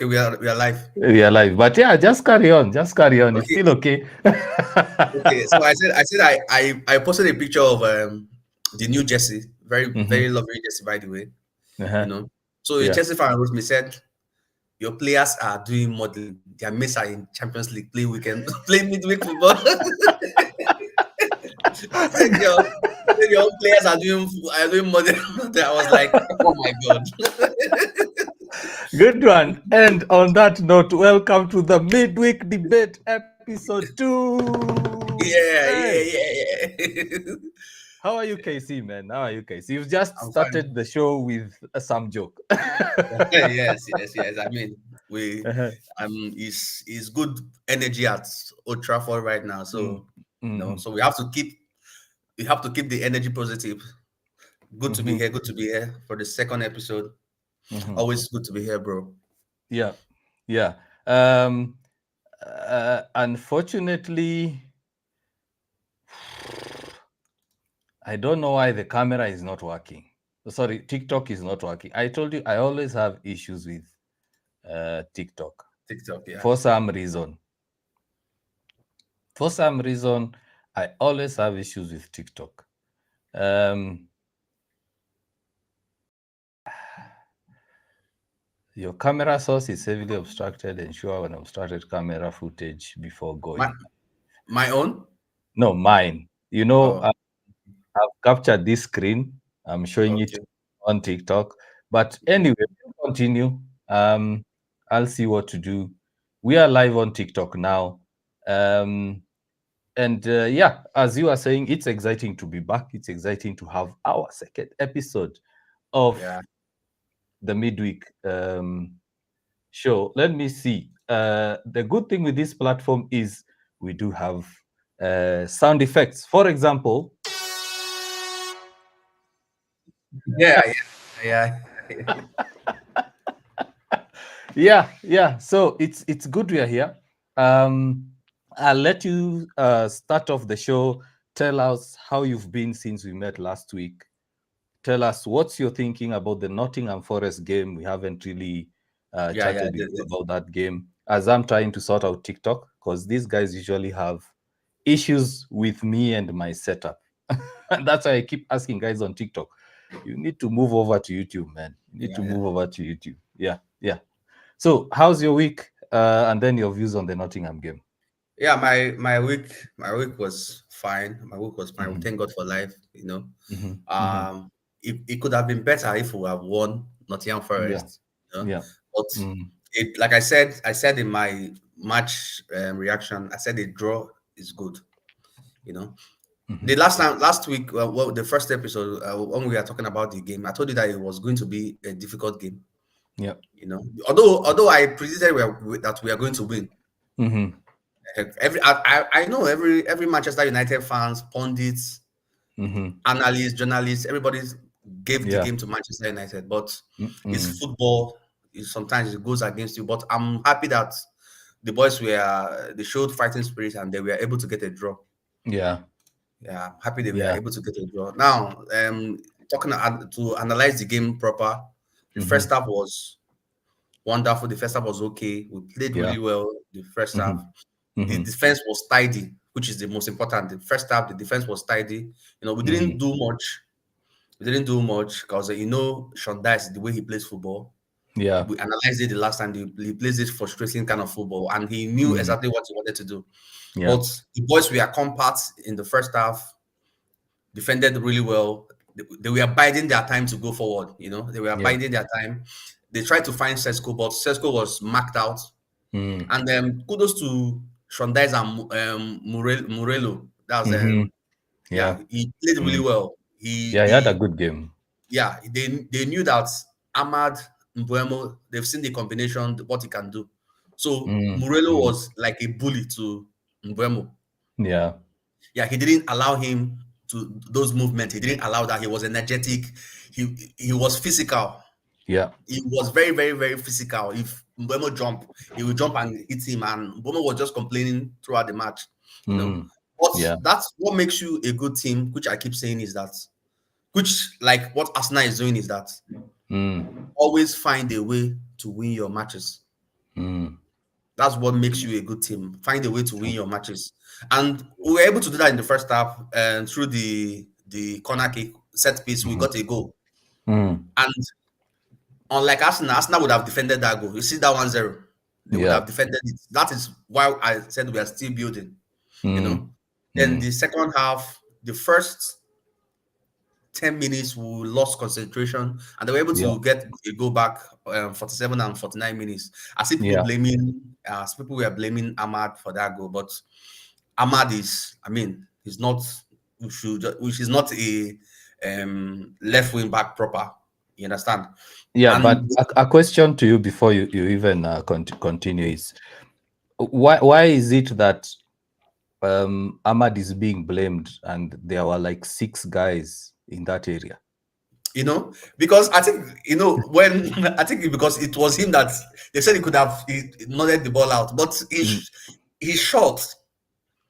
We are live. We are live. But yeah, just carry on. Just carry on. It's Okay. still okay. Okay. So I posted a picture of the new jersey. Very Hmm. very lovely jersey, by the way. You Uh-huh. know. So a Yeah. Chelsea fan wrote me, said your players are doing modeling. Their mates are in Champions League, play weekend, play midweek football. Said your own players are doing modeling. I was like, oh my god. Good one. And on that note, welcome to the Midweek Debate episode 2. Yeah, Hey, yeah, yeah, yeah. how are you, KC, man? How are you, KC? You've just I'm fine. started the show with some joke. Yes, yes, yes. I mean, we Uh-huh. is good energy at Old Trafford right now. Mm. So Mhm. so we have to keep the energy positive. Good to be Mhm. here. Good to be here for the second episode. Mhm. Always good to be here, bro. Yeah. Yeah. Um, Unfortunately, I don't know why the camera is not working. Sorry, TikTok is not working. I told you I always have issues with TikTok TikTok, yeah. for some reason. For some reason, I always have issues with TikTok. Um, your camera source is heavily obstructed. Ensure an obstructed camera footage before My going. my own. No, mine. You know, Oh, I've captured this screen. I'm showing it okay. on TikTok. But Okay. anyway, we'll continue. Um, I'll see what to do. We are live on TikTok now. Um, and yeah, as you are saying, it's exciting to be back. It's exciting to have our second episode of Yeah. the midweek show. Let me see. The good thing with this platform is we do have sound effects. For example, Yeah. Yeah. Yeah. yeah. So it's good we are here. Um, I'll let you start off the show. Tell us how you've been since we met last week. Tell us what's your thinking about the Nottingham Forest game. We haven't really Yeah. Yeah. chatted with you about that game, as I'm trying to sort out TikTok because these guys usually have issues with me and my setup. And that's why I keep asking guys on TikTok, you need to move over to YouTube, man. You need Yeah. to Yeah. move over to YouTube. Yeah, yeah. So, how's your week? And then your views on the Nottingham game. Yeah, my week was fine. My week was fine. We Hmm. thank God for life. Hmm. Hmm. Um, it could have been better if we have won Nottingham Yeah, Forest. yeah. But Mm-hmm. it, like I said in my match reaction, I said a draw is good. You know, Hmm. the last week, well, the first episode when we were talking about the game, I told you that it was going to be a difficult game. Yeah. Although I predicted that we are going to win. Hmm. I know every Manchester United fans, pundits, Hmm. analysts, journalists, everybody gave the Yeah. game to Manchester United, but it's Mm-mm. football. Sometimes it goes against you. But I'm happy that the boys they showed fighting spirit and they were able to get a draw. Yeah. Yeah, I'm happy they were Yeah. able to get a draw. Now, talking to analyze the game proper, the Hmm. first half was wonderful. The first half was okay. We played Yeah. really well the first Hmm. half. The Hmm. defense was tidy, which is the most important. The first half, the defense was tidy. We didn't Hmm. do much. We didn't do much because Sean Dice, the way he plays football. Yeah. We analyzed it the last time. He plays this frustrating kind of football, and he knew Hmm. exactly what he wanted to do. Yeah. But the boys were compact in the first half, defended really well. They were biding their time to go forward. They were Yeah. biding their time. They tried to find Sesko, but Sesko was marked out. Mm. And kudos to Shondais and Morello. That's Hmm. yeah, Yeah. he played really Mm. well. He Yeah. He had a he good game. yeah, they knew that Ahmad Mbuemo, they've seen the combination, what he can do. So Mm. Morello Mm. was like a bully to Mbuemo. Yeah. Yeah, he didn't allow him to those movements. He didn't allow that. He was energetic. He was physical. Yeah. He was very, very, very physical. If Mbemo jump, he would jump and hit him. And Mbemo was just complaining throughout the match, you know. Mm. But Yeah. that's what makes you a good team, which I keep saying is that, which like what Arsenal is doing is that Mm. always find a way to win your matches. Mm. That's what makes you a good team. Find a way to win your matches, and we were able to do that in the first half. And through the corner kick set piece, we Mhm. got a goal. Mm. And unlike Arsenal, Arsenal would have defended that goal. You see that 1-0, they would Yeah. have defended it. That is why I said we are still building. You Mm. know. Then Mm. the second half, the first 10 minutes we lost concentration, and they were able Yeah. to get a go back 47 and 49 minutes. I see people Yeah. blaming as people were blaming Ahmad for that goal, but Ahmad is, I mean, he's not, which is not a left wing back proper. You understand? Yeah. But And a question to you before you even continue is why is it that Ahmad is being blamed and there were like 6 guys in that area? because I think when I think because it was him that they said he nodded the ball out, but Mm. he shot.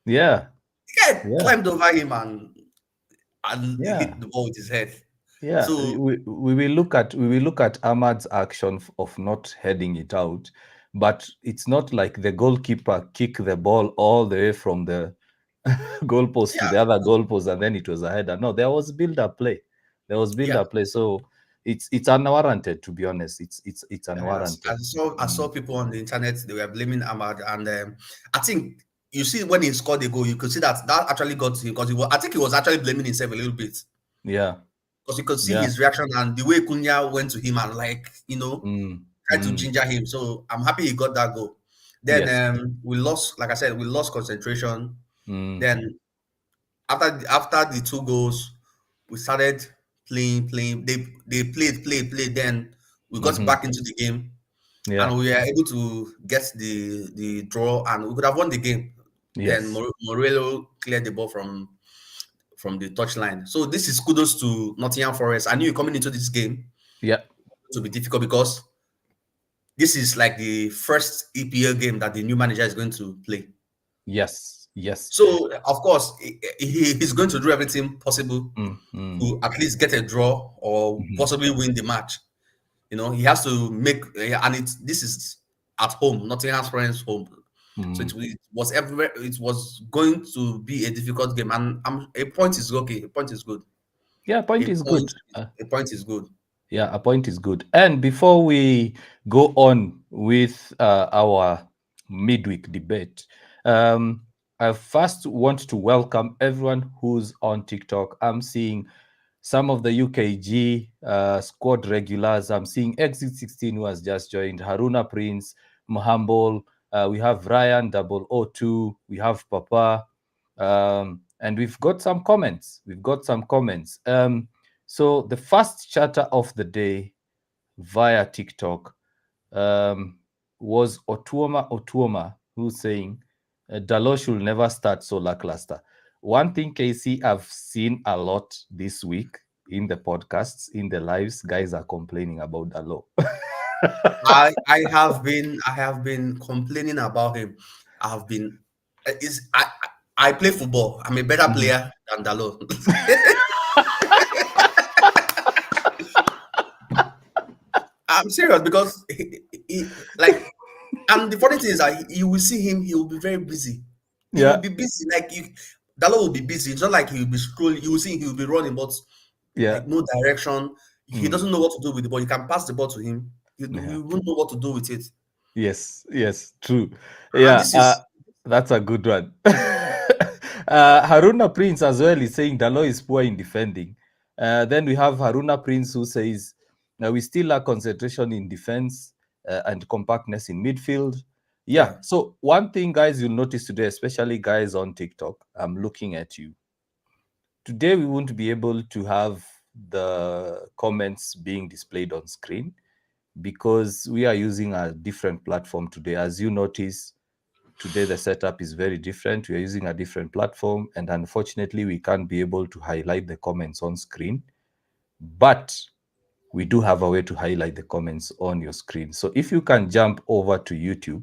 Yeah. The guy Yeah. climbed over him and Yeah. hit the ball with his head. Yeah, So we will look at Ahmad's action of not heading it out, but it's not like the goalkeeper kicked the ball all the way from the goalpost to yeah, the other goalpost and then it was a header. No, there was build-up play. There was yeah. build-up play. So it's unwarranted, to be honest. It's I unwarranted. saw Mm. people on the internet, they were blaming Ahmad, and I think you see when he scored the goal, you could see that actually got to him because I think he was actually blaming himself a little bit Yeah, because you could see yeah. his reaction and the way Cunha went to him and Mm, tried to mm, ginger him. So I'm happy he got that goal. Then yes. we lost, like I said, we lost concentration. Mm, Then after the 2 goals, we started playing. They played. Then we got mm-hmm. back into the game, Yeah. and we were able to get the draw, and we could have won the game. Then Yes. Morello cleared the ball from the touchline. So this is kudos to Nottingham Forest. I knew coming into this game Yeah. to be difficult because this is like the first EPL game that the new manager is going to play. Yes. Yes. So of course he's going to do everything possible Mm, mm, to at least get a draw or mhm, possibly win the match. He has to make, and this is at home, Nottingham Forest home. So mm. it was everywhere. It was going to be a difficult game, and a point is okay. A point is good. Yeah, A point is point, good. a point is good. Yeah, a point is good. And before we go on with our midweek debate, I first want to welcome everyone who's on TikTok. I'm seeing some of the UKG squad regulars. I'm seeing Exit 16 who has just joined, Haruna Prince, Mahambol. We have Ryan 002. We have Papa. And we've got some comments. So the first chatter of the day via TikTok was Otuoma, who's saying Dalot should never start so lackluster. One thing, Casey, I've seen a lot this week in the podcasts, in the lives, guys are complaining about Dalot. I have been complaining about him. I have been is I play football. I'm a better Mhm. player than Dalo. I'm serious because like, and the funny thing is that you will see him. He will be very busy. He will Yeah, be busy. Like Dalo will be busy. It's not like he will be scrolling. You will see he will be running, but yeah, like no direction. He mm, doesn't know what to do with the ball. You can pass the ball to him. He yeah. won't know what to do with it. Yes, yes, true. And Yeah, this is that's a good one. Haruna Prince as well is saying Dalo is poor in defending. Then we have Haruna Prince who says we still lack concentration in defense and compactness in midfield. Yeah, yeah. so one thing, guys, you'll notice today, especially guys on TikTok, I'm looking at you. Today, we won't be able to have the comments being displayed on screen because we are using a different platform today. As you notice, today the setup is very different. We are using a different platform, and unfortunately, we can't be able to highlight the comments on screen. But we do have a way to highlight the comments on your screen. So if you can jump over to YouTube,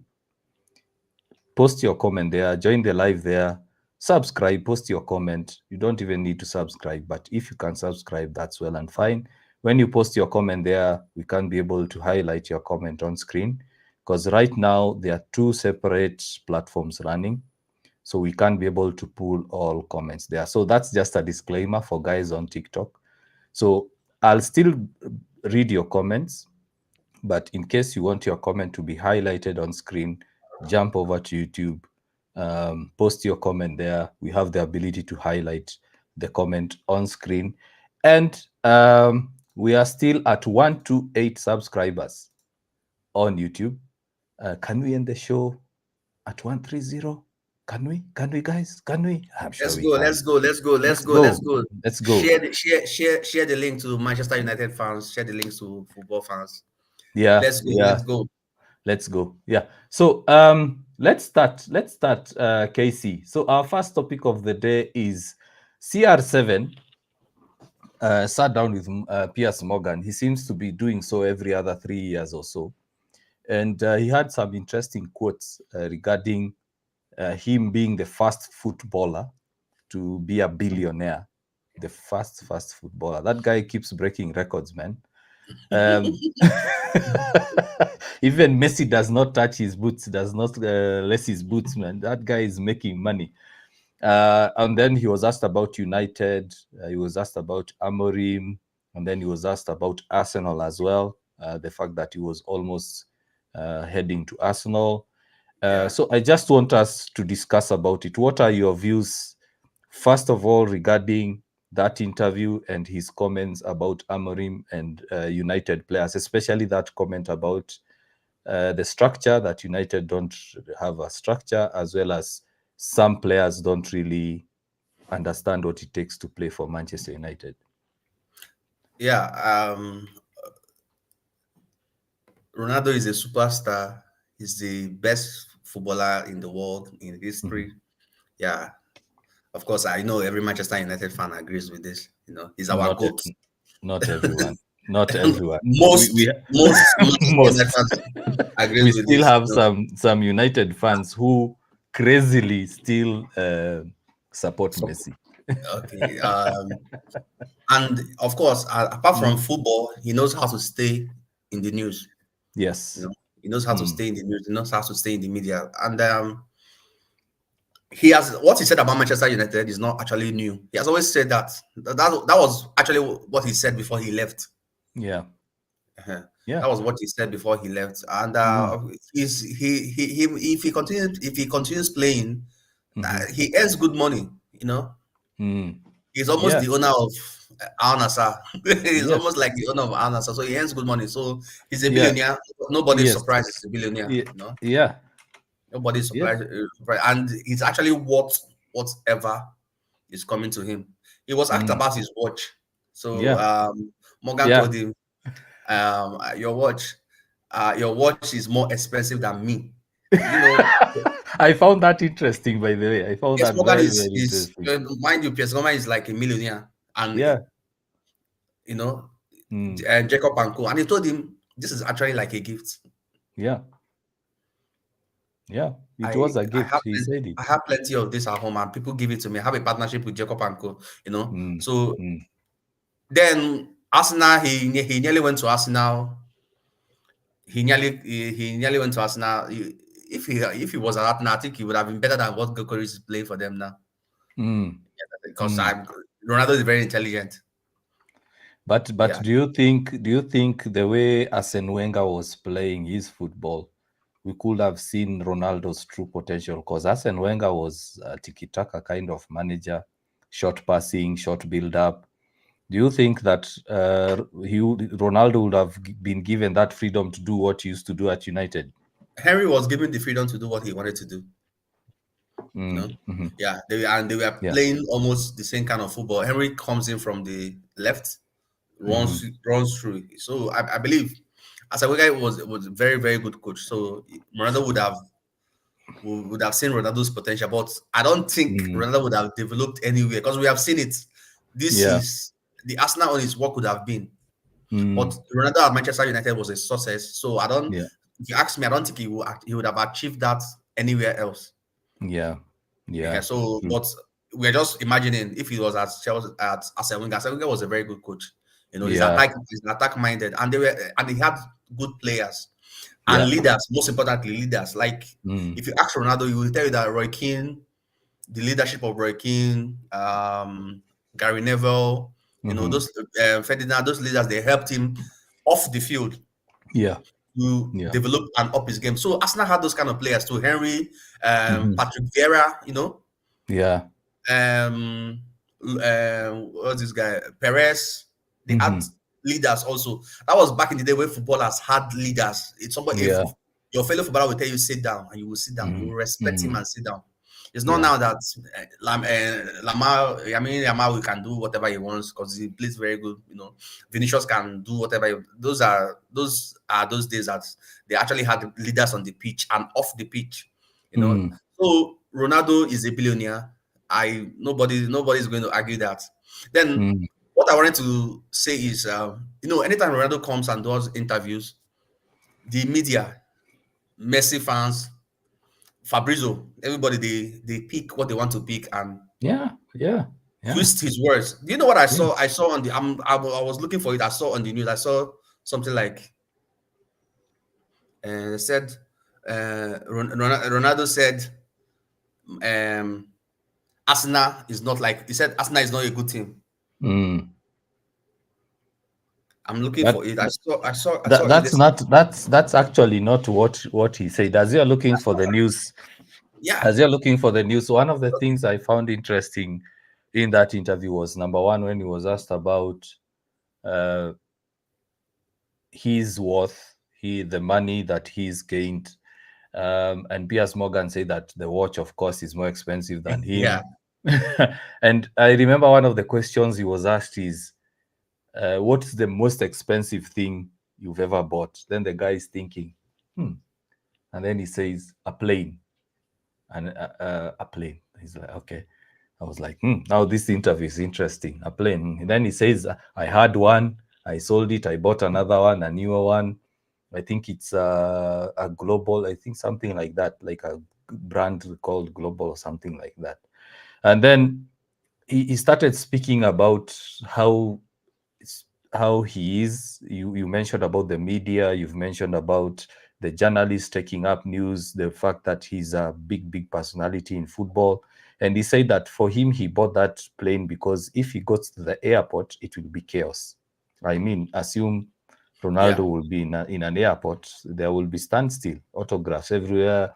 post your comment there, join the live there, subscribe, post your comment. You don't even need to subscribe, but if you can subscribe, that's well and fine. When you post your comment there, we can be able to highlight your comment on screen because right now there are two separate platforms running, so we can't be able to pull all comments there. So that's just a disclaimer for guys on TikTok. So I'll still read your comments, but in case you want your comment to be highlighted on screen, jump over to YouTube, post your comment there. We have the ability to highlight the comment on screen. And we are still at 128 subscribers on YouTube. Can we end the show at 130? Can we, guys? Can we? I'm sure Let's we go. can. Let's go. Let's go. Let's Let's go. Let's go. go. Let's go. Share the link to Manchester United fans. Share the links to football fans. Yeah. Let's go. Yeah. Let's go. Let's go. Yeah. So let's start. Casey. So our first topic of the day is CR7 sat down with Piers Morgan. He seems to be doing so every other 3 years or so. And he had some interesting quotes regarding him being the first footballer to be a billionaire. The first footballer. That guy keeps breaking records, man. Even Messi does not touch his boots, does not lace his boots, man. That guy is making money. And then he was asked about United. He was asked about Amorim, and then he was asked about Arsenal as well. The fact that he was almost heading to Arsenal. So I just want us to discuss about it. What are your views, first of all, regarding that interview and his comments about Amorim and United players, especially that comment about the structure, that United don't have a structure, as well as some players don't really understand what it takes to play for Manchester United? Yeah. Ronaldo is a superstar. He's the best footballer in the world in history. Yeah. Of course, I know every Manchester United fan agrees with this. He's our GOAT. Not everyone. Not everyone. most Manchester most. United fans agrees We with still this. have some United fans who crazily still support Messi. Okay. And of course, apart from football, he knows how to stay in the news. Yes. He knows how to stay in the news. He knows how to stay in the media. And he has, what he said about Manchester United is not actually new. He has always said that. That was actually what he said before he left. Yeah. Yeah, that was what he said before he left. And if he continues playing, he earns good money. He's almost the owner of Al Nassr. He's almost like the owner of Al Nassr, so he earns good money. So he's a billionaire. Nobody's surprised he's a billionaire. Yeah. Nobody's surprised, and he's actually worth whatever is coming to him. He was asked about his watch. So Morgan told him, your watch is more expensive than me. I found that interesting, by the way. I found that Morgan very, very interesting. Mind you, Piers Morgan is like a millionaire, and and Jacob and Co. And he told him this is actually like a gift. Yeah, it was a gift. He said it. I have plenty of this at home, and people give it to me. I have a partnership with Jacob and Co. So then Arsenal, he nearly went to Arsenal. He nearly went to Arsenal. If he was at Arsenal, I think he would have been better than what Gokori is playing for them now. Because Ronaldo is very intelligent. But do you think the way Arsene Wenger was playing his football, we could have seen Ronaldo's true potential? Because Arsene Wenger was a tiki-taka kind of manager, short passing, short build-up. Do you think that Ronaldo would have been given that freedom to do what he used to do at United? Henry was given the freedom to do what he wanted to do. Yeah, they were playing almost the same kind of football. Henry comes in from the left, runs through. So I believe Arsene Wenger was a very, very good coach. So Ronaldo would have seen Ronaldo's potential, but I don't think Ronaldo would have developed anywhere, because we have seen it. This is the Arsenal on his work would have been. But Ronaldo at Manchester United was a success. So I don't. If you ask me, I don't think he would have achieved that anywhere else. So, but we're just imagining if he was at Chelsea at Arsene Wenger. Arsene Wenger was a very good coach. He's attack minded, and he had good players. And Yeah. leaders, most importantly, leaders. Like Mm. if you ask Ronaldo, he will tell you that Roy Keane, the leadership of Roy Keane, Gary Neville, Mm-hmm. those Ferdinand, those leaders, they helped him off the field Yeah. to Yeah. develop and up his game. So Arsenal had those kind of players too. Henry, Mm-hmm. Patrick Vieira, Yeah. um, what's this guy? Perez. They had Mm-hmm. leaders also. That was back in the day when footballers had leaders. It's somebody if Yeah. your fellow footballer will tell you sit down, and you will sit down. You Mm-hmm. will respect him Mm-hmm. and sit down. It's not Yeah. now that Lamar. I mean, Lamar we can do whatever he wants because he plays very good. Vinicius can do whatever. Those are those days that they actually had leaders on the pitch and off the pitch. You know, Mm. so Ronaldo is a billionaire. Nobody's going to argue that. Then Mm. what I wanted to say is, anytime Ronaldo comes and does interviews, the media, Messi fans, Fabrizio, everybody they pick what they want to pick and Yeah. Yeah. Yeah. twist his words. Do you know what I Yeah. saw? I saw on the I was looking for it. I saw on the news. I saw something like said Ronaldo said Arsenal is not like he said Arsenal is not a good team. Mm. I'm looking That, for it. I saw it. that's not that's actually not what he said. As you're looking for the news, Yeah, one of the things I found interesting in that interview was number one when he was asked about uh, his worth, the money that he's gained, and Piers Morgan said that the watch, of course, is more expensive than yeah, him. And I remember one of the questions he was asked is, "What's the most expensive thing you've ever bought?" Then the guy is thinking, and then he says, "A plane." And a plane. He's like, okay. I was like, now this interview is interesting. A plane. And then he says, I had one, I sold it, I bought another one, a newer one. I think it's a global, I think something like that, like a brand called Global or something like that. And then he started speaking about how he is. You mentioned about the media, you've mentioned about the journalists taking up news, the fact that he's a big personality in football. And he said that for him, he bought that plane because if he goes to the airport, it will be chaos. I mean, assume Ronaldo yeah. will be in an airport, there will be standstill, autographs everywhere.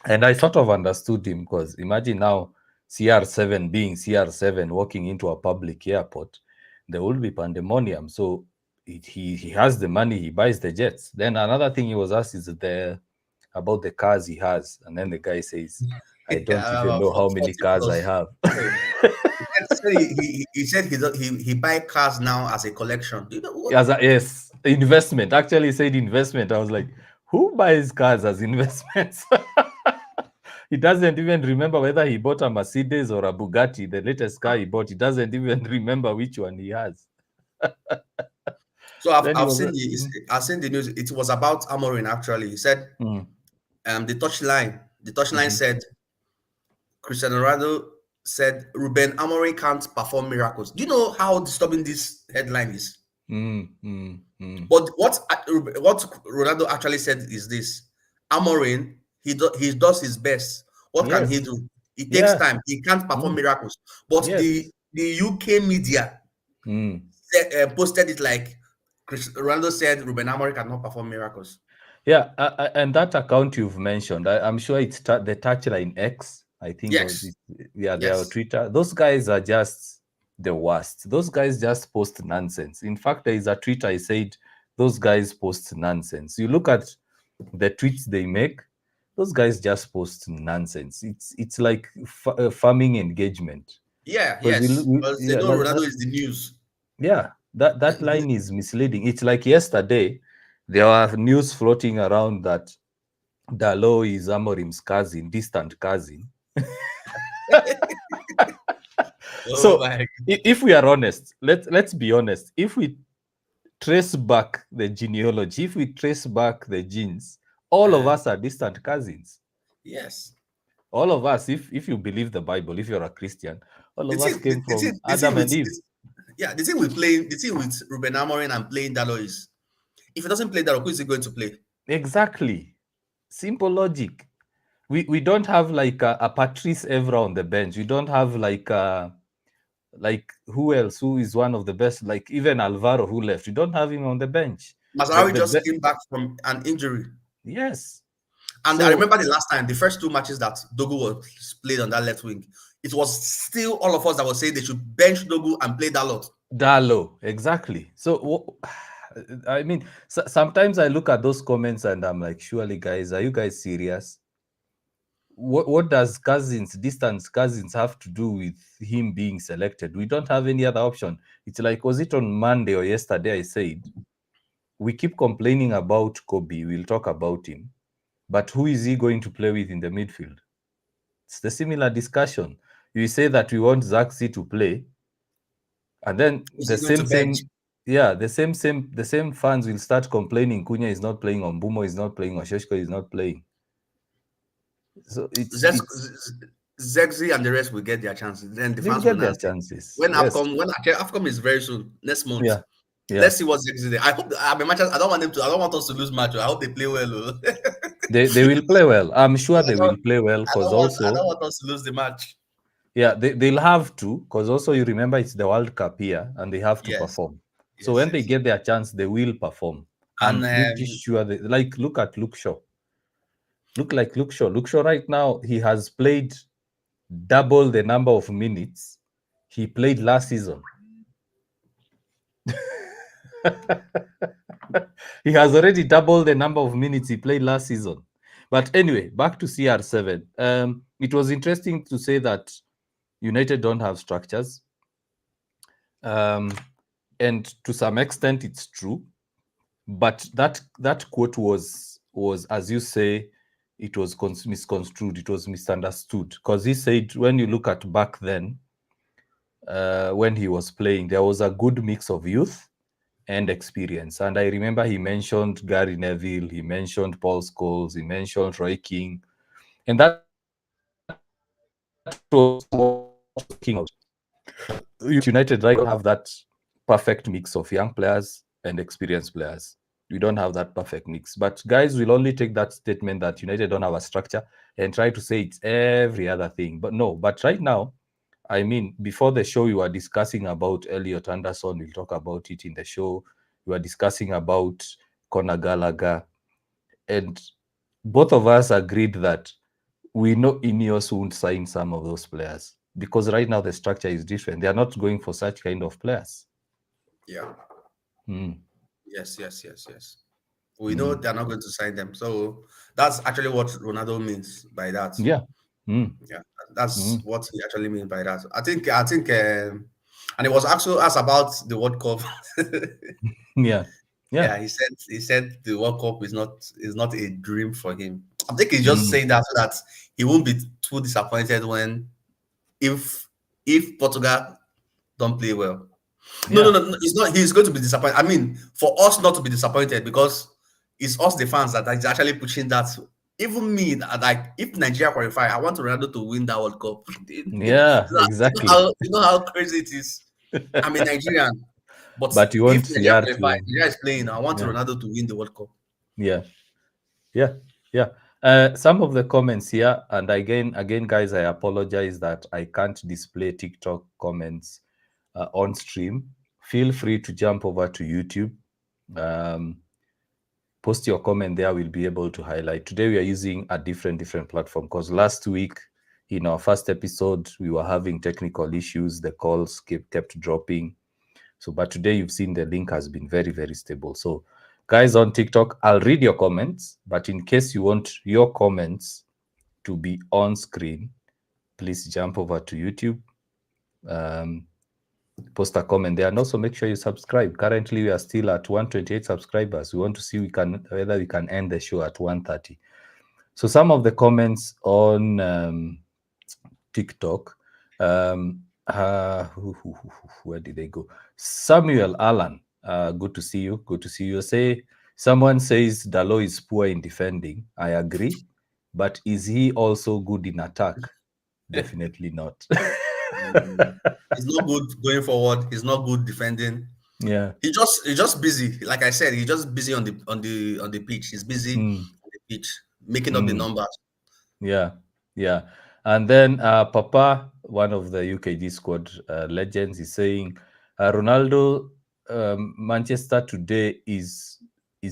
And I sort of understood him because imagine now CR7 being CR7 walking into a public airport, there will be pandemonium. So he has the money, he buys the jets. Then another thing he was asked is about the cars he has. And then the guy says, I don't even know how many 40 cars I plus. have. So he buy cars now as a collection. Do you know what? Yes, investment. Actually, he said investment. I was like, who buys cars as investments? He doesn't even remember whether he bought a Mercedes or a Bugatti, the latest car he bought. He doesn't even remember which one he has. So I've, Then he I've was seen I've seen the news. It was about Amorim actually. He said the touchline mhm, said Cristiano Ronaldo said Ruben Amorim can't perform miracles. Do you know how disturbing this headline is? But what Ronaldo actually said is this: Amorim, he does his best. What can he yes, do? It takes yeah, time. He can't perform miracles. But the yes, UK media mm. posted it like Ronaldo said Ruben Amorim cannot perform miracles. Yeah. And that account you've mentioned, I'm sure it's the Touchline X, I think, or Yes, yeah, they are yes, Twitter. Those guys are just the worst. Those guys just post nonsense. In fact, there is a tweet I said, those guys post nonsense. You look at the tweets they make, those guys just post nonsense. It's like farming engagement. yeah, Because yes. Because they yeah, know Ronaldo is the news. yeah, that line is misleading. It's like yesterday, there were news floating around that Dalo is Amorim's cousin, distant cousin. Oh So my! if we are honest, let's be honest. If we trace back the genealogy, if we trace back the genes, all of Uh, us are distant cousins. yes. All of us, if you believe the Bible, if you're a Christian, all The of us thing, the, came the thing, from the thing Adam with and Eve. the thing with Ruben Amorim and playing Dalo is if he doesn't play Dalo, who is he going to play? Exactly. Simple logic. We don't have like a Patrice Evra on the bench. We don't have like who else who is one of the best, like even Alvaro who left. We don't have him on the bench. The Mazarawi the just be- came back from an injury. yes. And I So remember the last time, the first two matches that Dogu was played on that left wing, it was still all of us that were saying they should bench Dogu and play Dalot. Dalo, exactly. So I mean, sometimes I look at those comments and I'm like, surely guys, are you guys serious? What does distance cousins have to do with him being selected? We don't have any other option. It's like, was it on Monday or yesterday I said, we keep complaining about Kobe, we'll talk about him, but who is he going to play with in the midfield? It's the similar discussion. You say that we want Zaxi to play, and then Is the he going to bench? yeah, the same fans will start complaining Cunha is not playing, on Bumo is not playing, or Sheshko is not playing. So it's Zegzi and the rest will get their chances. Then the they'll fans will get now their say, chances. when Yes. AFCON is very soon, next month. Yeah. Yeah. Let's see what Zegzi. I hope I mean, I don't want them to. I don't want us to lose match. I hope they play well. Oh. They will play well. I'm sure I they don't will play well because I also, don't want us to lose the match. yeah, they'll have to, because also you remember it's the World Cup here and they have to Yes, perform. So yes, when they yes. get their chance, they will perform. And I'm pretty sure they, like, look at Luke Shaw. Luke Shaw. Luke Shaw right now, he has played double the number of minutes he played last season. He has already doubled the number of minutes he played last season. But anyway, back to CR7. It was interesting to say that United don't have structures. And to some extent, it's true. But that quote was, as you say, it was misconstrued. It was misunderstood, because he said when you look at back then, when he was playing, there was a good mix of youth and experience. And I remember he mentioned Gary Neville, he mentioned Paul Scholes, he mentioned Roy King, and that was what was talking out. United right now have that perfect mix of young players and experienced players. We don't have that perfect mix. But guys will only take that statement that United don't have a structure and try to say it's every other thing. But no, but right now, I mean, before the show, you were discussing about Elliot Anderson. We'll talk about it in the show. We were discussing about Conor Gallagher. And both of us agreed that we know Ineos won't sign some of those players because right now the structure is different. They are not going for such kind of players. yeah, Mm. yes. We know they're not going to sign them. So that's actually what Ronaldo means by that. Yeah. Mm. Yeah, that's Mm. what he actually means by that. I think, and it was also asked about the World Cup. Yeah. Yeah. Yeah, he said the World Cup is not a dream for him. I think he's just Mm. saying that so that he won't be too disappointed when if Portugal don't play well. No, no, Yeah. no, no, it's not. He's going to be disappointed. I mean, for us not to be disappointed because it's us, the fans, that is actually pushing that. Even me, like if Nigeria qualify, I want Ronaldo to win that World Cup. Yeah. Exactly. You know how crazy it is. I'm a Nigerian, but But you if want Nigeria CR qualify, to. Nigeria is playing. I want Yeah. Ronaldo to win the World Cup. Yeah. Yeah. Yeah. Some of the comments here, and again, guys, I apologize that I can't display TikTok comments on stream. Feel free to jump over to YouTube. Um, Post your comment there. We'll be able to highlight. Today we are using a different platform because last week in our first episode we were having technical issues. The calls kept dropping. So, but today you've seen the link has been very stable. So, guys on TikTok, I'll read your comments, but in case you want your comments to be on screen, please jump over to YouTube. Post a comment there, and also make sure you subscribe. Currently, we are still at 128 subscribers. We want to see whether we can end the show at 130. So some of the comments on TikTok, where did they go? Samuel Allen, good to see you. Good to see you. Someone says Dalo is poor in defending. I agree, but is he also good in attack? Definitely not. He's not good going forward. He's not good defending. Yeah. He's just busy. Like I said, he's just busy on the pitch. He's busy Mm, on the pitch, making up the mm, numbers. yeah. Yeah. And then Papa, one of the UKG squad legends, is saying Ronaldo, Manchester today is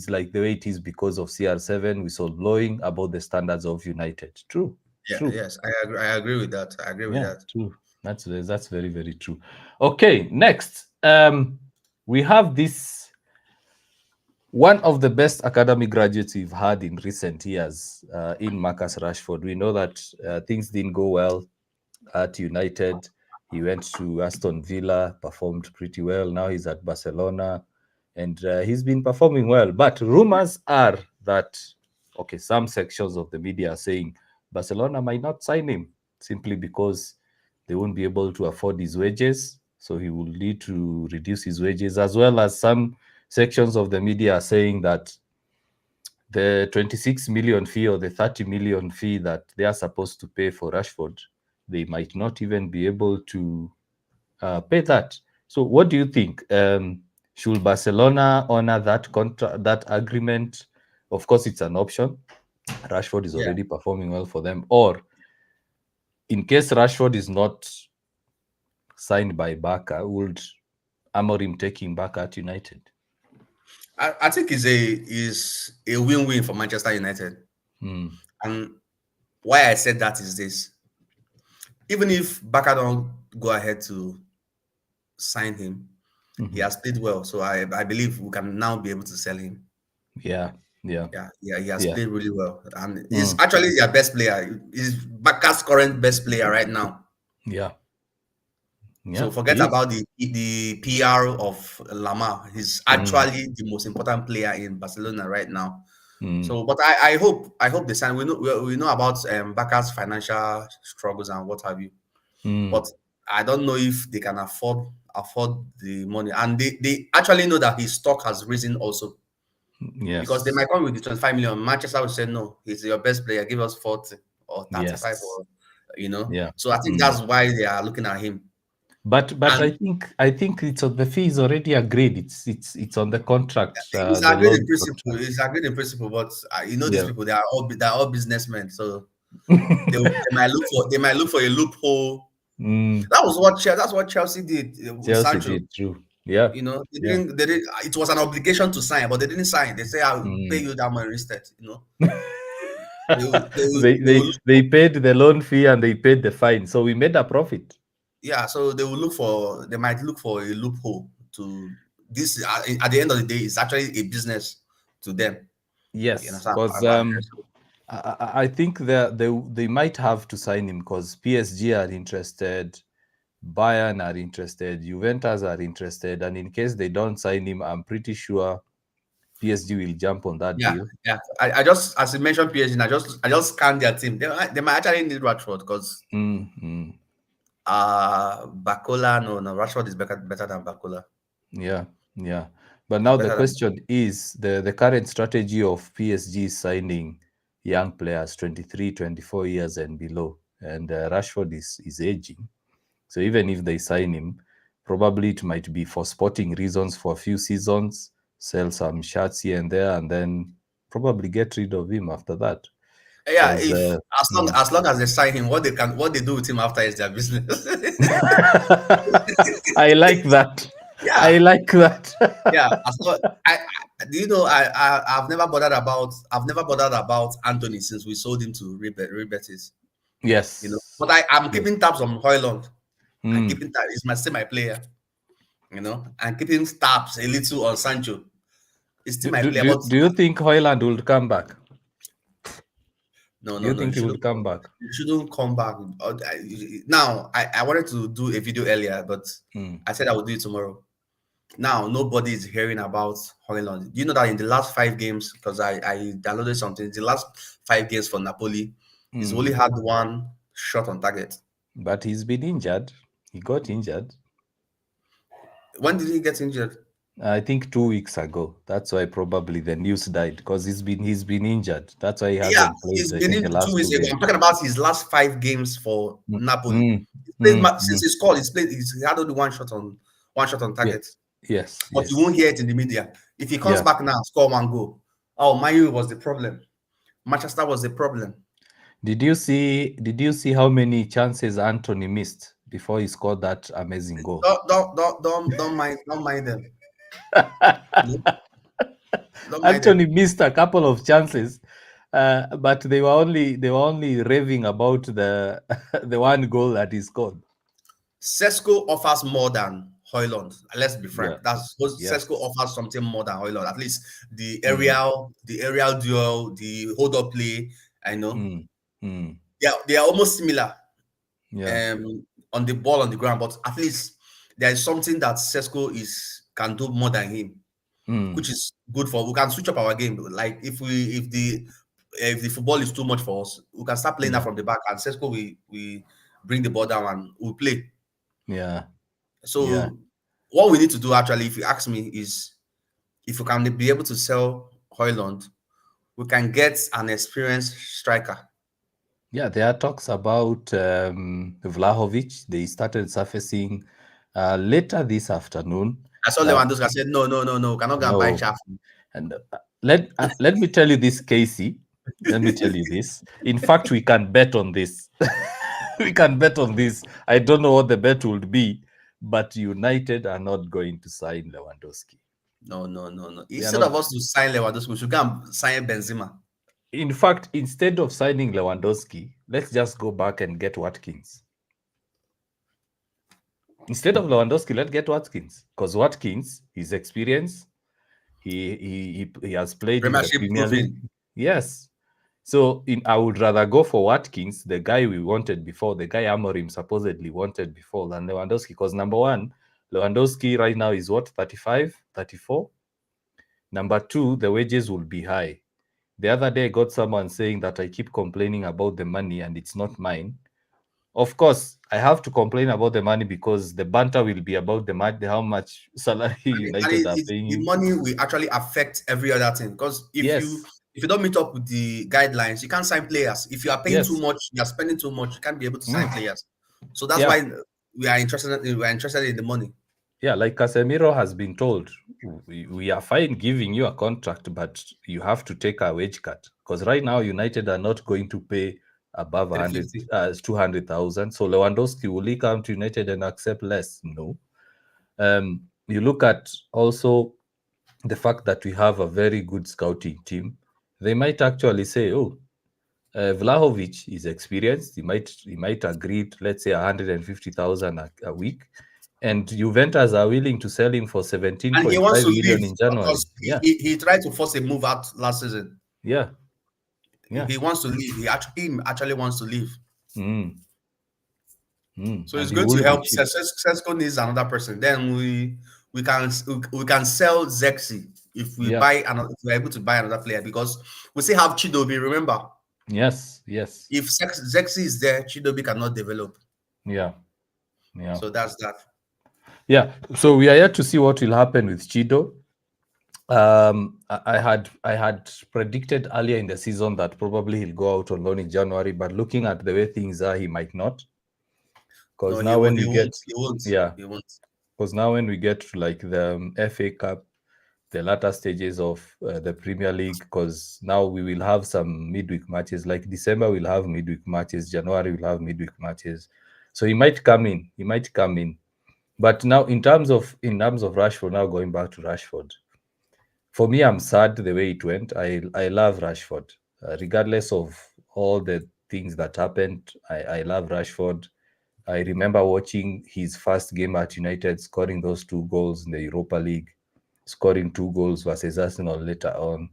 like the way it is because of CR7 whistleblowing about the standards of United. True. Yeah, True. yes, I agree with that. I agree with Yeah, that. true. That's very, very true. Okay, next. We have this one of the best academy graduates we've had in recent years in Marcus Rashford. We know that things didn't go well at United. He went to Aston Villa, performed pretty well. Now he's at Barcelona, and he's been performing well. But rumors are that, okay, some sections of the media are saying Barcelona might not sign him simply because they won't be able to afford his wages. So he will need to reduce his wages, as well as some sections of the media are saying that the 26 million fee or the 30 million fee that they are supposed to pay for Rashford, they might not even be able to pay that. So, what do you think? Should Barcelona honor that contract, that agreement? Of course, it's an option. Rashford is Yeah, already performing well for them. Or, in case Rashford is not signed by Barca, would Amorim take him back at United? I think is a win-win for Manchester United. Mm, And why I said that is this: even if Barca don't go ahead to sign him, he mhm. has played well. So I believe we can now be able to sell him. Yeah, yeah, Yeah, he has yeah. played really well, and he's Mm, actually their best player. He's Barca's current best player right now. yeah, So yeah. forget He is. about the PR of Lamar. He's Mm, actually the most important player in Barcelona right now. mm, So, but I hope they sign. We know about Barca's financial struggles and what have you. mm. But I don't know if they can afford the money, and they actually know that his stock has risen also, because they Yes. might come with the 25 million. Manchester will say no, he's your best player. Give us 40 or 35, Yes. or Yeah. So I think Mm. that's why they are looking at him. But And I think it's on the fee is already agreed. It's on the contract, he's the agreed in loan principle. contract. He's agreed in principle, but these Yeah. people, they are all businessmen, so they might look for a loophole. Mm. That's what Chelsea did with Chelsea Sancho. did true. Yeah. They Yeah. didn't. They did. It was an obligation to sign, but they didn't sign. They say, "I'll pay Mm. you that money instead." They paid the loan fee and they paid the fine, so we made a profit. Yeah. So they will look for. They might look for a loophole to this. At the end of the day, it's actually a business to them. You Yes, understand? because I think they might have to sign him because PSG are interested, Bayern are interested, Juventus are interested, and in case they don't sign him, I'm pretty sure PSG will jump on that Yeah, deal. yeah. I just, as you mentioned, PSG. I just scanned their team. They might actually need Rashford, because Mm, mm, Bakola. No, Rashford is better than Bakola. yeah, yeah. But He's now the better than. question is the current strategy of PSG is signing young players 23, 24 years and below. And Rashford is aging. So even if they sign him, probably it might be for sporting reasons for a few seasons, sell some shirts here and there, and then probably get rid of him after that. Yeah, Because if as long as they sign him, what they do with him after is their business. I like that. Yeah, I like that. yeah. As long, do you know, I've never bothered about Anthony since we sold him to Rebetis. Yes. But I'm Yes. keeping tabs on Hoyland. I'm Mm. keeping tabs. Still my player. I'm keeping tabs a little on Sancho. It's still Do, my do, player, do, but do you think Hoyland will come back? no, Do no, you no. You think he will shouldn't. come back? You shouldn't come back. Now, I wanted to do a video earlier, but Mm. I said I would do it tomorrow. Now, nobody is hearing about Hoyland. You know that in the last 5 games, because I downloaded something, the last 5 games for Napoli, he's only Mm. had one shot on target. But he's been injured. He got injured. When did he get injured? I think 2 weeks ago. That's why probably the news died because he's been injured. That's why he Yeah, hasn't played. he's I been think in the two last weeks two ago. games. I'm talking about his last 5 games for Mm, Napoli. mm, He's played mm, since mm. he scored. He had only one shot on Yeah, target. Yes, but you won't yes. hear it in the media. If he comes Yeah. back now, score one goal. Oh, Mayu was the problem. Manchester was the problem. Did you see how many chances Anthony missed before he scored that amazing goal? Don't mind them. No, don't mind Anthony them. missed a couple of chances, but they were only raving about the the one goal that he scored. Sesko offers more than Hoyland. Let's be frank. Yeah. Sesko Yes. offers something more than Hoyland. At least Mm, the aerial duel, the hold up play. I know. mm, mm. Yeah, they are almost similar. Yeah. On the ball on the ground, but at least there is something that Sesko is can do more than him, Mm, which is good for. We can switch up our game. Like if the football is too much for us, we can start playing that yeah. from the back, and Sesko we bring the ball down and we play. Yeah. Yeah. So what we need to do actually, if you ask me, is if we can be able to sell Hoyland, we can get an experienced striker. Yeah, there are talks about Vlahovic. They started surfacing later this afternoon. I saw That Lewandowski. I said, no, cannot go and buy no, Chaff. and let me tell you this, Casey. Let me tell you this. In fact, we can bet on this. We can bet on this. I don't know what the bet would be, but United are not going to sign Lewandowski. No. They are Instead not. of us to sign Lewandowski, we should go and sign Benzema. In fact, instead of signing Lewandowski, let's just go back and get Watkins. Instead of Lewandowski, let's get Watkins, because Watkins, his experience, he has played in the Premiership Premier League. proofing. Yes. So I would rather go for Watkins, the guy we wanted before, the guy Amorim supposedly wanted before, than Lewandowski. Because number one, Lewandowski right now is what, 35, 34? Number two, the wages will be high. The other day I got someone saying that I keep complaining about the money and it's not mine. Of course, I have to complain about the money because the banter will be about the money, how much salary United are paying The him. money will actually affect every other thing. Because Yes, if you don't meet up with the guidelines, you can't sign players. If you are paying too yes, much, you are spending too much, you can't be able to sign mm, players. So that's yeah, why we are interested in the money. yeah. Like Casemiro has been told, we are fine giving you a contract, but you have to take a wage cut because right now United are not going to pay above 100, 350. 200,000. So Lewandowski, will he come to United and accept less? No. You look at also the fact that we have a very good scouting team. They might actually say, "Oh, Vlahovic is experienced. He might agree to, let's say, 150,000 a week, and Juventus are willing to sell him for And he wants 17.5 to leave million in January." because Yeah, he tried to force a move out last season. yeah, yeah. He wants to leave. He actually wants to leave. Mm, So it's and he going to will be help. cheap. Sesko needs another person. Then we can sell Zexi if Yeah. if we're able to buy another player because we still have Chidobe. Remember, Yes. Yes. if Zexi is there, Chidobe cannot develop. Yeah. Yeah. So that's that. Yeah. So we are yet to see what will happen with Chido. I had predicted earlier in the season that probably he'll go out on loan in January, but looking at the way things are, he might not. No, Because he now won't. when He we won't. get, He won't. yeah, He won't. because now when we get to like the FA Cup, the latter stages of the Premier League, because now we will have some midweek matches. Like December, we'll have midweek matches. January, we'll have midweek matches. So he might come in. He might come in. But now, in terms of Rashford, now going back to Rashford, for me, I'm sad the way it went. I love Rashford, regardless of all the things that happened. I love Rashford. I remember watching his first game at United, scoring those two goals in the Europa League, scoring two goals versus Arsenal later on.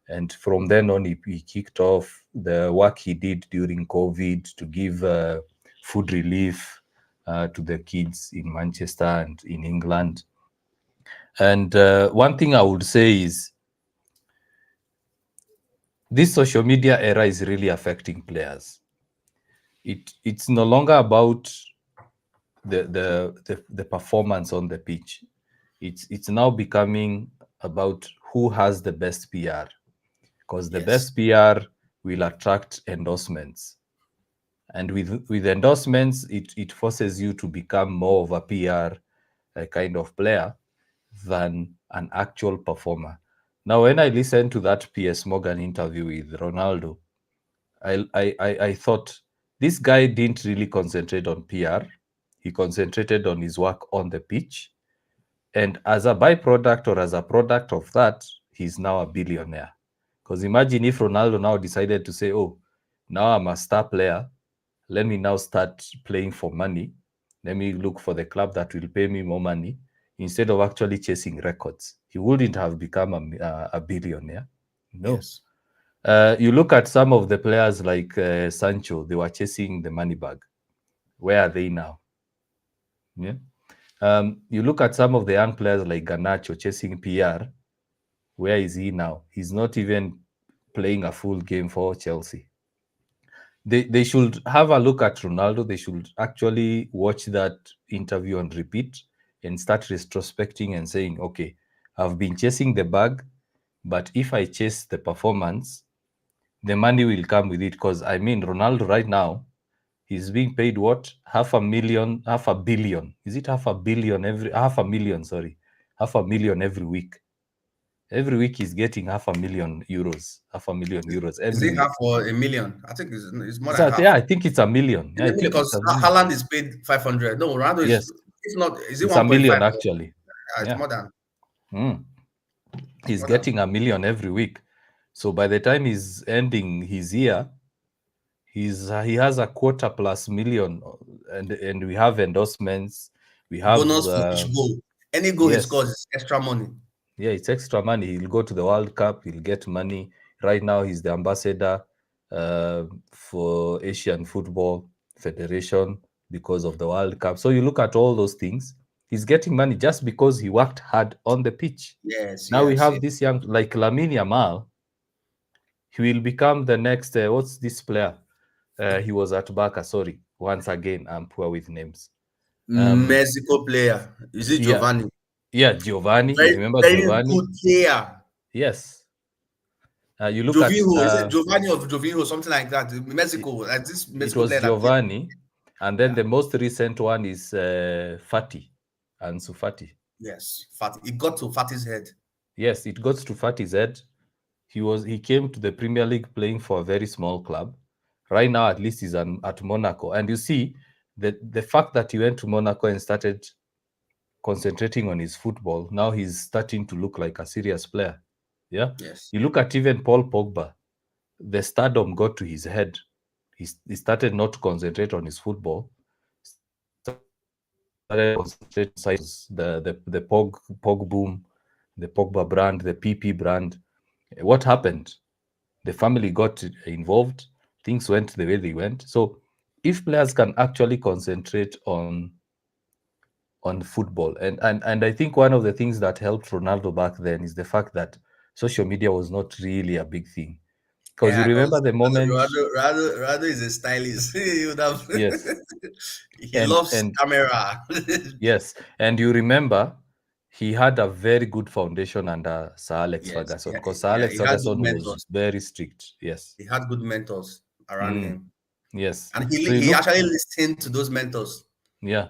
And from then on, he kicked off the work he did during COVID to give food relief to the kids in Manchester and in England. And one thing I would say is this social media era is really affecting players. It's no longer about the performance on the pitch. It's now becoming about who has the best PR, because the Yes. best PR will attract endorsements, and with endorsements, it forces you to become more of a PR kind of player. than an actual performer. Now, when I listened to that Piers Morgan interview with Ronaldo, I thought this guy didn't really concentrate on PR. He concentrated on his work on the pitch. And as a byproduct or as a product of that, he's now a billionaire. Because imagine if Ronaldo now decided to say, oh, now I'm a star player. Let me now start playing for money. Let me look for the club that will pay me more money instead of actually chasing records. He wouldn't have become a billionaire. No. Yes. You look at some of the players like Sancho, they were chasing the money bag. Where are they now? Yeah. You look at some of the young players like Garnacho chasing PR. Where is he now? He's not even playing a full game for Chelsea. They should have a look at Ronaldo. They should actually watch that interview on repeat and start retrospecting and saying, okay, I've been chasing the bag, but if I chase the performance, the money will come with it. Because I mean, Ronaldo right now, he's being paid what? Half a million, half a billion. Is it half a billion every half a million? Sorry, half a million every week. Every week he's getting half a million euros Is every it week. half or a million? I think it's more than So half. yeah, I think it's a million. In Yeah, I a million, think it's because a million. Haaland is paid 500. No, Ronaldo is, Yes, if not, is it it's a 1.5? million actually. It's Yeah. more than. Mm. It's He's more than. getting a million every week. So by the time he's ending his year, he has a quarter plus million, and we have endorsements. We have Bonus for each goal. Any goal he yes, scores is extra money. yeah, it's extra money. He'll go to the World Cup. He'll get money. Right now, he's the ambassador for Asian Football Federation because of the World Cup. So you look at all those things. He's getting money just because he worked hard on the pitch. Yes, Now we yes, have yes. this young like Lamine Yamal. He will become the next. What's this player? He was at Barca. Sorry, once again, I'm poor with names. Um, Mexico player. Is it yeah, Giovanni? yeah, Giovanni. You Very, remember very Giovanni? good player. Yes. You look at Jovinho, is it Giovanni or Jovinho? Something like that. it, Mexico, like this it Mexico was player that played. Giovanni, and then Yeah. the most recent one is Fati, Ansu Fati. Yes. Fat. It got to Fatty's head. Yes, it got to Fati's head. He came to the Premier League playing for a very small club. Right now, at least he's at Monaco, and you see the fact that he went to Monaco and started concentrating on his football. Now he's starting to look like a serious player. Yeah, Yes. you look at even Paul Pogba. The stardom got to his head. He started not to concentrate on his football. Started concentrating on the Pog boom, the Pogba brand, the PP brand. What happened? The family got involved. Things went the way they went. So if players can actually concentrate on football, and I think one of the things that helped Ronaldo back then is the fact that social media was not really a big thing. Because you Yeah, remember because the moment, Ronaldo is a stylist. He would have. yes, He and loves and camera. yes, and you remember he had a very good foundation under Sir Alex Yes, Ferguson, yeah, because Sir yeah. Alex He had good Ferguson was mentors. very strict. Yes. He had good mentors around Mm, him, yes. and So you he look, actually listened to those mentors. yeah.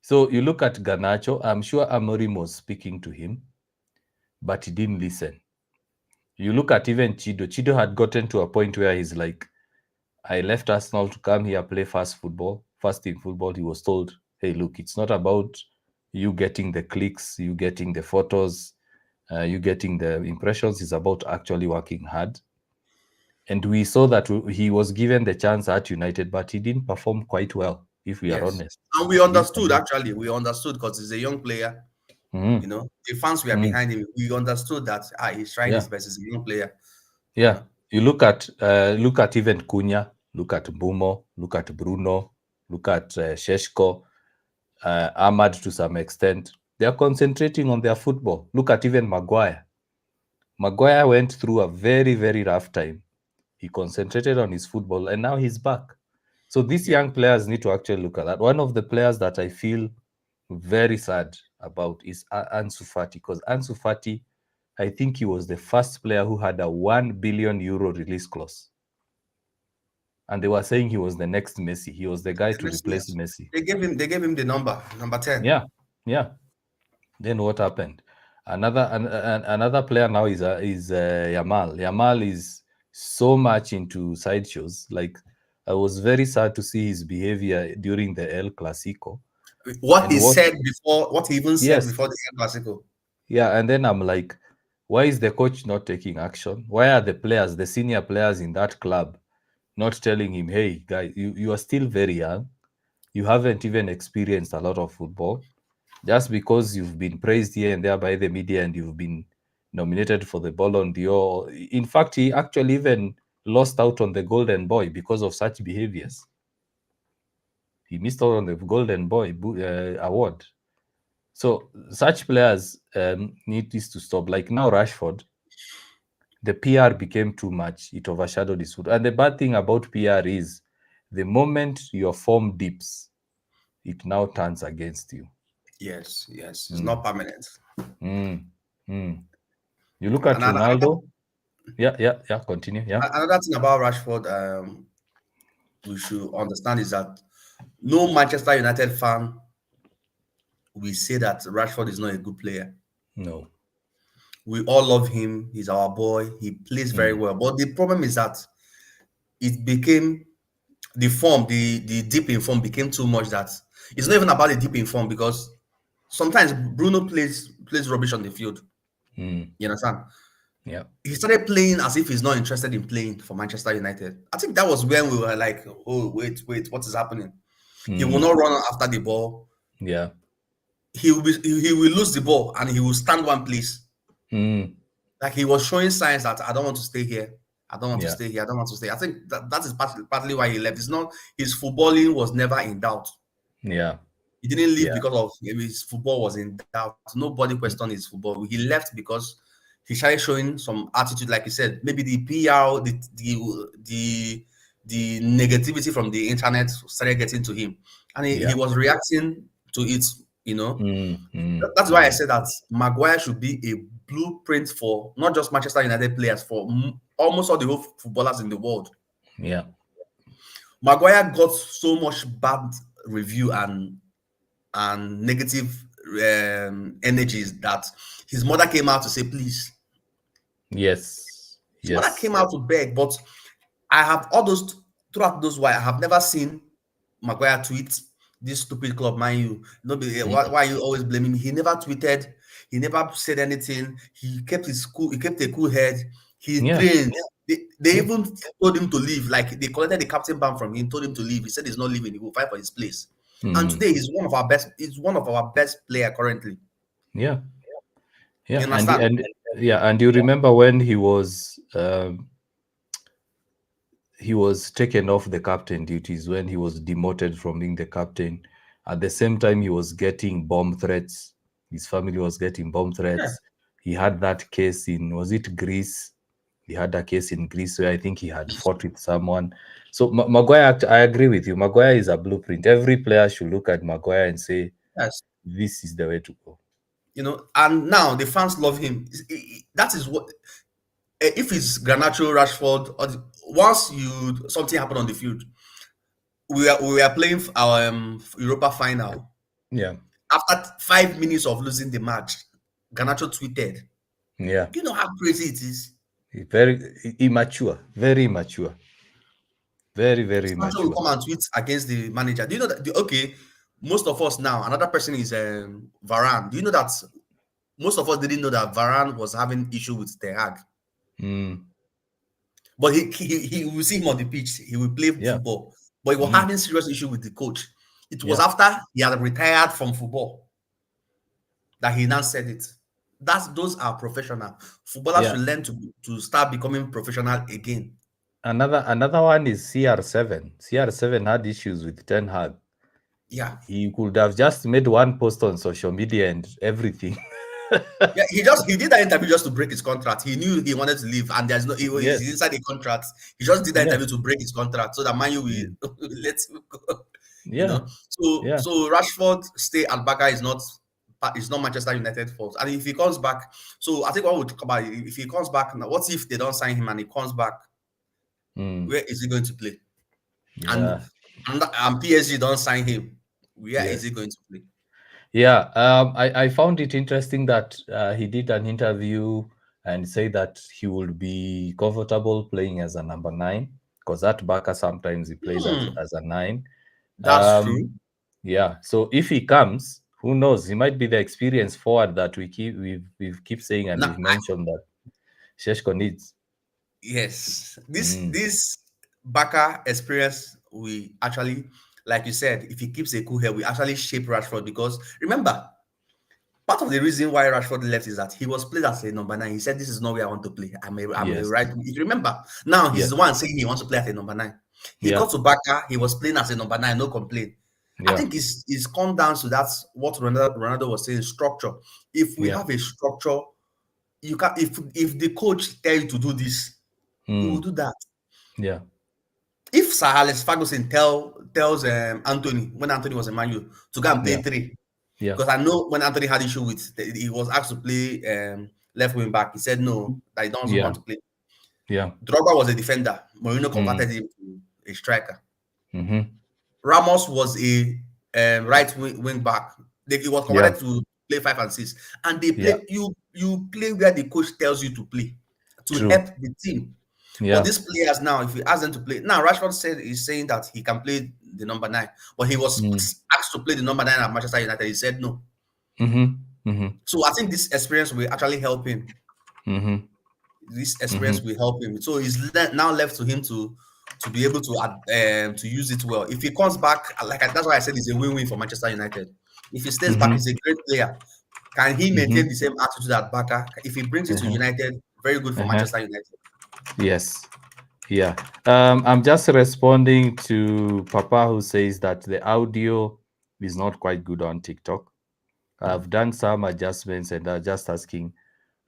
So you look at Garnacho. I'm sure Amorim was speaking to him, but he didn't listen. You look at even Chido. Chido had gotten to a point where he's like, I left Arsenal to come here play fast football, fast team football. He was told, hey, look, it's not about you getting the clicks, you getting the photos, you getting the impressions. It's about actually working hard. And we saw that he was given the chance at United, but he didn't perform quite well, if we are Yes, honest. and we He didn't understood, perform. actually. We understood because he's a young player. Mhm, The fans were mhm. behind him. We understood that he's trying his Yeah, best. He's a young player. You yeah. know. You look at even Cunha, look at Bumo, look at Bruno, look at Sheshko, Ahmad to some extent. They are concentrating on their football. Look at even Maguire. Maguire went through a very, very rough time. He concentrated on his football, and now he's back. So these Yeah. young players need to actually look at that. One of the players that I feel very sad about is Ansu Fati, because Ansu Fati, I think he was the first player who had a 1 billion euro release clause. And they were saying he was the next Messi. He was the guy to replace Yes. Messi. They gave him the number 10. Yeah, yeah. Then what happened? Another player now is Yamal. Yamal is so much into sideshows. Like, I was very sad to see his behavior during the El Clasico. What And he what? said before, what he even said Yes, before the El Clasico. yeah. And then I'm like, why is the coach not taking action? Why are the players, the senior players in that club, not telling him, hey, guy, you are still very young. You haven't even experienced a lot of football. Just because you've been praised here and there by the media and you've been nominated for the Ballon d'Or. In fact, he actually even lost out on the Golden Boy because of such behaviors. He missed out on the Golden Boy award. So such players need this to stop. Like now, Rashford, the PR became too much. It overshadowed his foot. And the bad thing about PR is the moment your form dips, it now turns against you. Yes, yes, it's Mm, not permanent. mm, mm. You look at And another, Ronaldo. Yeah. Continue. Yeah. another thing about Rashford, we should understand is that no Manchester United fan will say that Rashford is not a good player. No. We all love him. He's our boy. He plays very Mm, well. But the problem is that it became the form, the deep in form became too much that it's not even about the deep in form because sometimes Bruno plays rubbish on the field. mm, You understand? yeah. He started playing as if he's not interested in playing for Manchester United. I think that was when we were like, oh, wait, what is happening? He will Mm, not run after the ball. yeah. He will lose the ball and he will stand one place. Mm, Like he was showing signs that I don't want to stay here. I don't want to yeah. stay here. I don't want to stay. I think that is partly why he left. It's not his footballing was never in doubt. Yeah. He didn't leave Yeah. because of maybe his football was in doubt. Nobody questioned Mm, his football. He left because he started showing some attitude, like he said, maybe the PR, the negativity from the internet started getting to him, and he yeah. was reacting to it. You know, that's why I Mm, said that Maguire should be a blueprint for not just Manchester United players, for almost all the whole footballers in the world. yeah. Maguire got so much bad review and negative energies that his mother came out to say, please. Yes. His mother Yes. came out to beg, but I have all those throughout those why I have never seen Maguire tweet this stupid club, man. You no be why are you always blaming me? He never tweeted, he never said anything, he kept his cool, he kept a cool head, he Yeah. trained. They Yeah. even told him to leave, like they collected the captain ban from him, told him to leave. He said he's not leaving, he will fight for his place. And Mm, today he's one of our best player currently. yeah. You Yeah. And understand? and you remember when he was taken off the captain duties, when he was demoted from being the captain. At the same time, he was getting bomb threats. His family was getting bomb Yeah. threats. He had that case in, was it Greece? He had a case in Greece where I think he had fought with someone. So Maguire, I agree with you. Maguire is a blueprint. Every player should look at Maguire and say, Yes. this is the way to go. You know, and now the fans love him. That is what if it's Garnacho, Rashford, or once you something happened on the field, we are playing our Europa final. Yeah. After 5 minutes of losing the match, Garnacho tweeted, Yeah. "Do you know how crazy it is?" Very immature. Very immature. Very, very Garnacho will immature. come and tweet against the manager. Do you know that? Okay, most of us now. Another person is Varane. Do you know that most of us didn't know that Varane was having issue with Ten Hag? Mm, But he will see him on the pitch. He will play yeah. football. But he was Mm, having serious issue with the coach. It was yeah. after he had retired from football that he now said it. Those are professional. Footballers Yeah. should learn to start becoming professional again. Another one is CR7. CR7 had issues with Ten Hag. Yeah. He could have just made one post on social media and everything. Yeah, he did that interview just to break his contract. He knew he wanted to leave, and there's no he's Yes. inside the contract. He just did that Yeah. interview to break his contract so that Man U Mm. will let him go. You Yeah. know, so Yeah. so Rashford stay at Barca is not Manchester United fault. And if he comes back, so I think what we'll talk about if he comes back now, what if they don't sign him and he comes back? Mm. Where is he going to play? And Yeah. and PSG don't sign him. Where is Yes. he going to play? Yeah, I found it interesting that he did an interview and said that he would be comfortable playing as a number nine because at Barca sometimes he plays Hmm, as a nine. that's true. Um, yeah, so if he comes, who knows? He might be the experienced forward that we've keep saying and Now, we've mentioned that Sheshko needs. yes, this Mm, this Baka experience, we actually, like you said, if he keeps a cool head, we actually shape Rashford because remember, part of the reason why Rashford left is that he was played as a number nine. He said, "This is not where I want to play. I'm a yes, right." If you remember, now he's the yes, one saying he wants to play as a number nine. He yeah, got to Baka, he was playing as a number nine, no complaint. I yeah, think it's come down to that's what Ronaldo was saying, structure. If we yeah, have a structure, you can if the coach tell you to do this, we will mm, do that. yeah, If Sir Alex Ferguson tells Anthony when Anthony was in Man U to go and play yeah, three, yeah, because I know when Anthony had issue with he was asked to play left wing back, he said no, that he doesn't yeah, want to play. yeah. Drogba was a defender. Mourinho Mm, converted him to a striker. mm-hmm, Ramos was a right wing back. He was yeah, converted to play 5 and 6, and they yeah. play you play where the coach tells you to play to True. help the team. But Yeah. these players now, if you ask them to play, now Rashford said he's saying that he can play the number nine, but he was Mm. asked to play the number nine at Manchester United. He said no. Mm-hmm. Mm-hmm. So I think this experience will actually help him. Mm-hmm. This experience Mm-hmm. will help him. So it's now left to him to be able to use it well. If he comes back, that's why I said it's a win-win for Manchester United. If he stays back, Mm-hmm. he's a great player. Can he maintain Mm-hmm. the same attitude at Barca? If he brings it to Uh-huh. United, very good for Uh-huh. Manchester United. Yes. Yeah. I'm just responding to Papa who says that the audio is not quite good on TikTok. I've done some adjustments and just asking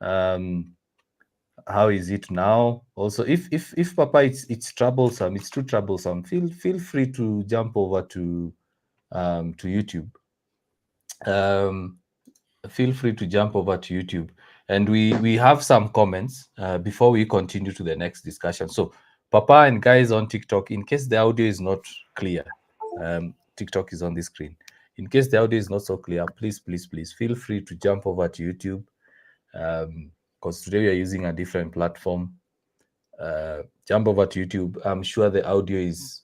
um how is it now? Also, if Papa it's troublesome, it's too troublesome, feel free to jump over to YouTube. Um Feel free to jump over to YouTube. And we have some comments before we continue to the next discussion. So, Papa and guys on TikTok, in case the audio is not clear, TikTok is on the screen. In case the audio is not so clear, please feel free to jump over to YouTube because today we are using a different platform. Jump over to YouTube. I'm sure the audio is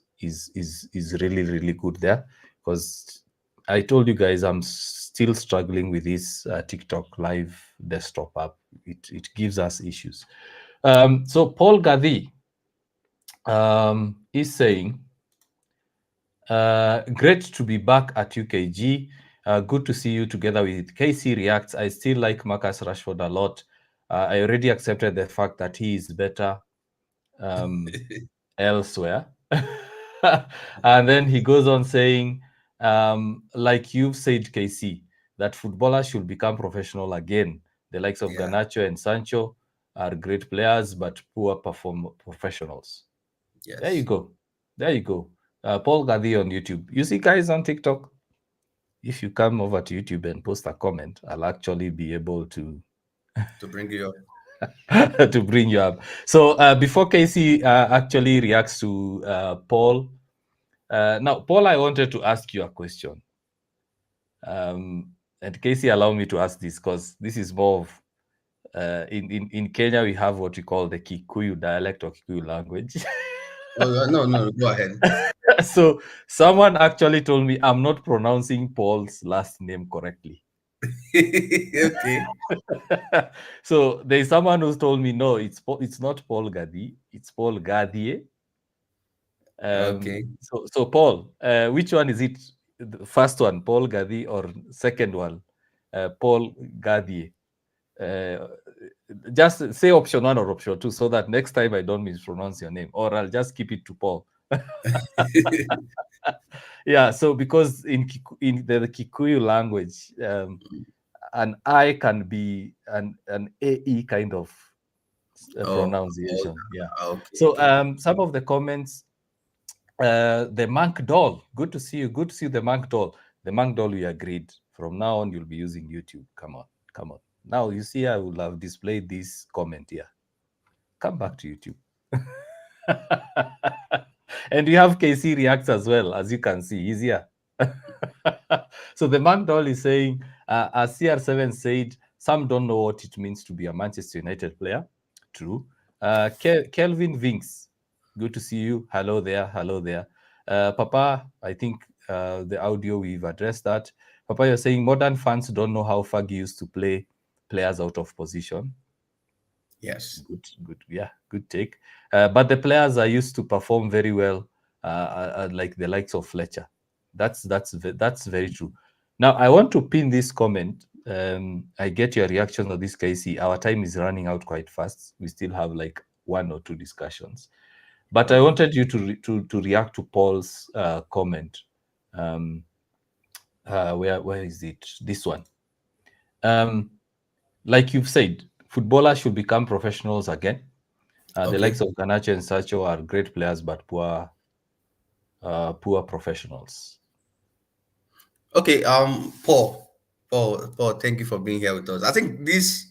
really good there because I told you guys I'm still struggling with this TikTok live desktop app. It gives us issues. So Paul Gadhi is saying, great to be back at UKG. Good to see you together with KC Reacts. I still like Marcus Rashford a lot. I already accepted the fact that he is better um, elsewhere. And then he goes on saying, like you've said, KC, that footballers should become professional again. The likes of Yeah. Garnacho and Sancho are great players, but poor professionals. There you Yes. go. There you go. Paul Gadi on YouTube. You see guys on TikTok? If you come over to YouTube and post a comment, I'll actually be able to To bring you up. to bring you up. So before Casey actually reacts to Paul, now Paul, I wanted to ask you a question. And Casey, allow me to ask this because this is more of in Kenya we have what we call the Kikuyu dialect or Kikuyu language. Oh, no, no, go ahead. So someone actually told me I'm not pronouncing Paul's last name correctly. Okay. So there's someone who's told me no, it's not Paul Gadi, it's Paul Gadie. Okay. So Paul, which one is it? The first one, Paul Gadi, or second one, Paul Gadie? Uh, just say option one or option two, so that next time I don't mispronounce your name, or I'll just keep it to Paul. Yeah. So because in the Kikuyu language, an I can be an AE kind of Oh, oh, pronunciation. Yeah. okay, So okay. some of the comments. The monk doll. Good to see you. Good to see the monk doll. The monk doll, we agreed. From now on, you'll be using YouTube. Come on. Come on. Now, you see, I will have displayed this comment here. Come back to YouTube. And we have KC Reacts as well, as you can see. He's here. So the Magdal is saying, as CR7 said, some don't know what it means to be a Manchester United player. True. Kelvin Vinks, good to see you. Hello there. Hello there. Papa, I think the audio, we've addressed that. Papa, you're saying modern fans don't know how Fergie used to play players out of position. Yes. Good, yeah, good take. But the players are used to perform very well, like the likes of Fletcher. That's very true. Now I want to pin this comment. I get your reaction on this, Casey. Our time is running out quite fast. We still have like one or two discussions, but I wanted you to react to Paul's comment. Where is it? This one. Like you've said, footballers should become professionals again. The likes Okay. of Garnacho and Sacho are great players, but poor professionals. Okay. Paul, thank you for being here with us. I think this,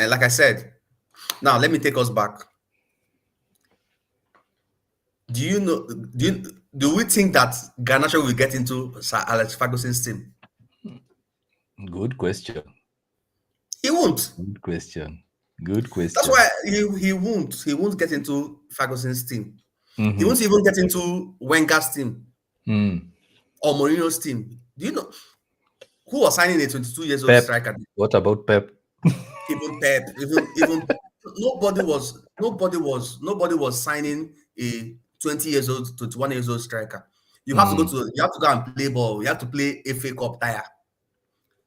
like I said, now let me take us back. Do you know? Do we think that Garnacho will get into Sir Alex Ferguson's team? Good question. He won't. Good question. Good That's question. why he won't. He won't get into Ferguson's team. He Mm-hmm. won't even get into Wenger's team Mm. or Mourinho's team. Do you know who was signing a 22 years old Pep. striker? What about Pep? Even Pep, even nobody was signing a 20 years old, 21 years old striker. You have to go Mm. to you have to go and play ball. You have to play FA Cup tire.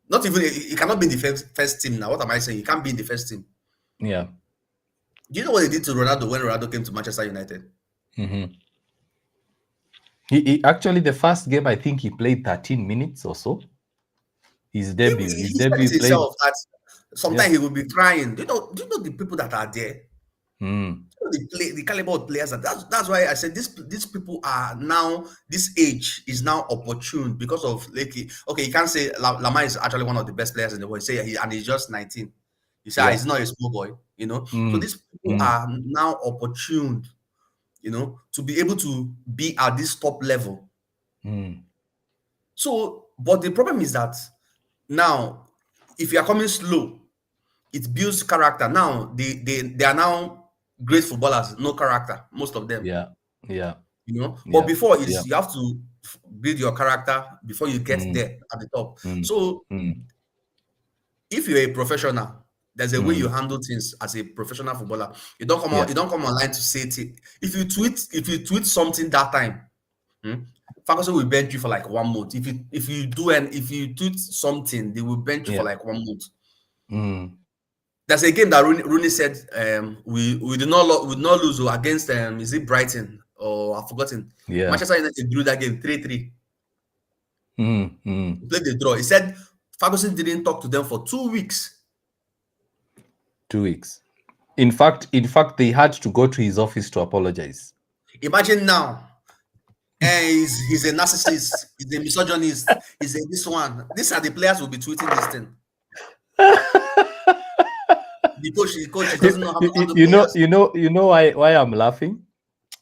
Not even he cannot be in the first team now. What am I saying? He can't be in the first team. Yeah. Do you know what they did to Ronaldo when Ronaldo came to Manchester United? Mm-hmm. He actually, the first game, I think he played 13 minutes or so. His He, debut. His he said it debut played. himself that Yeah. sometimes he will be crying. Do you know the people that are there? Mm. The caliber of players. That's why I said these people are now, this age is now opportune because of lately. Okay, you can't say Lamar is actually one of the best players in the world. You say and he's just 19. You say Yeah. he's not a small boy. So Mm. these people Mm. are now opportune. To be able to be at this top level. Mm. So, but the problem is that now, if you are coming slow, it builds character. Now they are now great footballers, no character, most of them. Yeah. Yeah. But Yeah. before Yeah. is you have to build your character before you get Mm. there at the top. Mm. So Mm. if you're a professional, there's a way you Mm. handle things as a professional footballer. You don't come Yeah. on, you don't come online to say it. If you tweet something that time, Ferguson will bench you for like 1 month. If you tweet something, they will bench you for Yeah. like 1 month. Mm. There's a game that Rooney said we did not lose against is it Brighton or I've forgotten. Yeah. Manchester United drew that game 3-3. Mm. Mm. Played the draw. He said Ferguson didn't talk to them for 2 weeks. 2 weeks. In fact, they had to go to his office to apologize. Imagine now. He's a narcissist, he's a misogynist, he's a this one. These are the players who will be tweeting this thing. The coach he doesn't know how to handle players. You know why I'm laughing.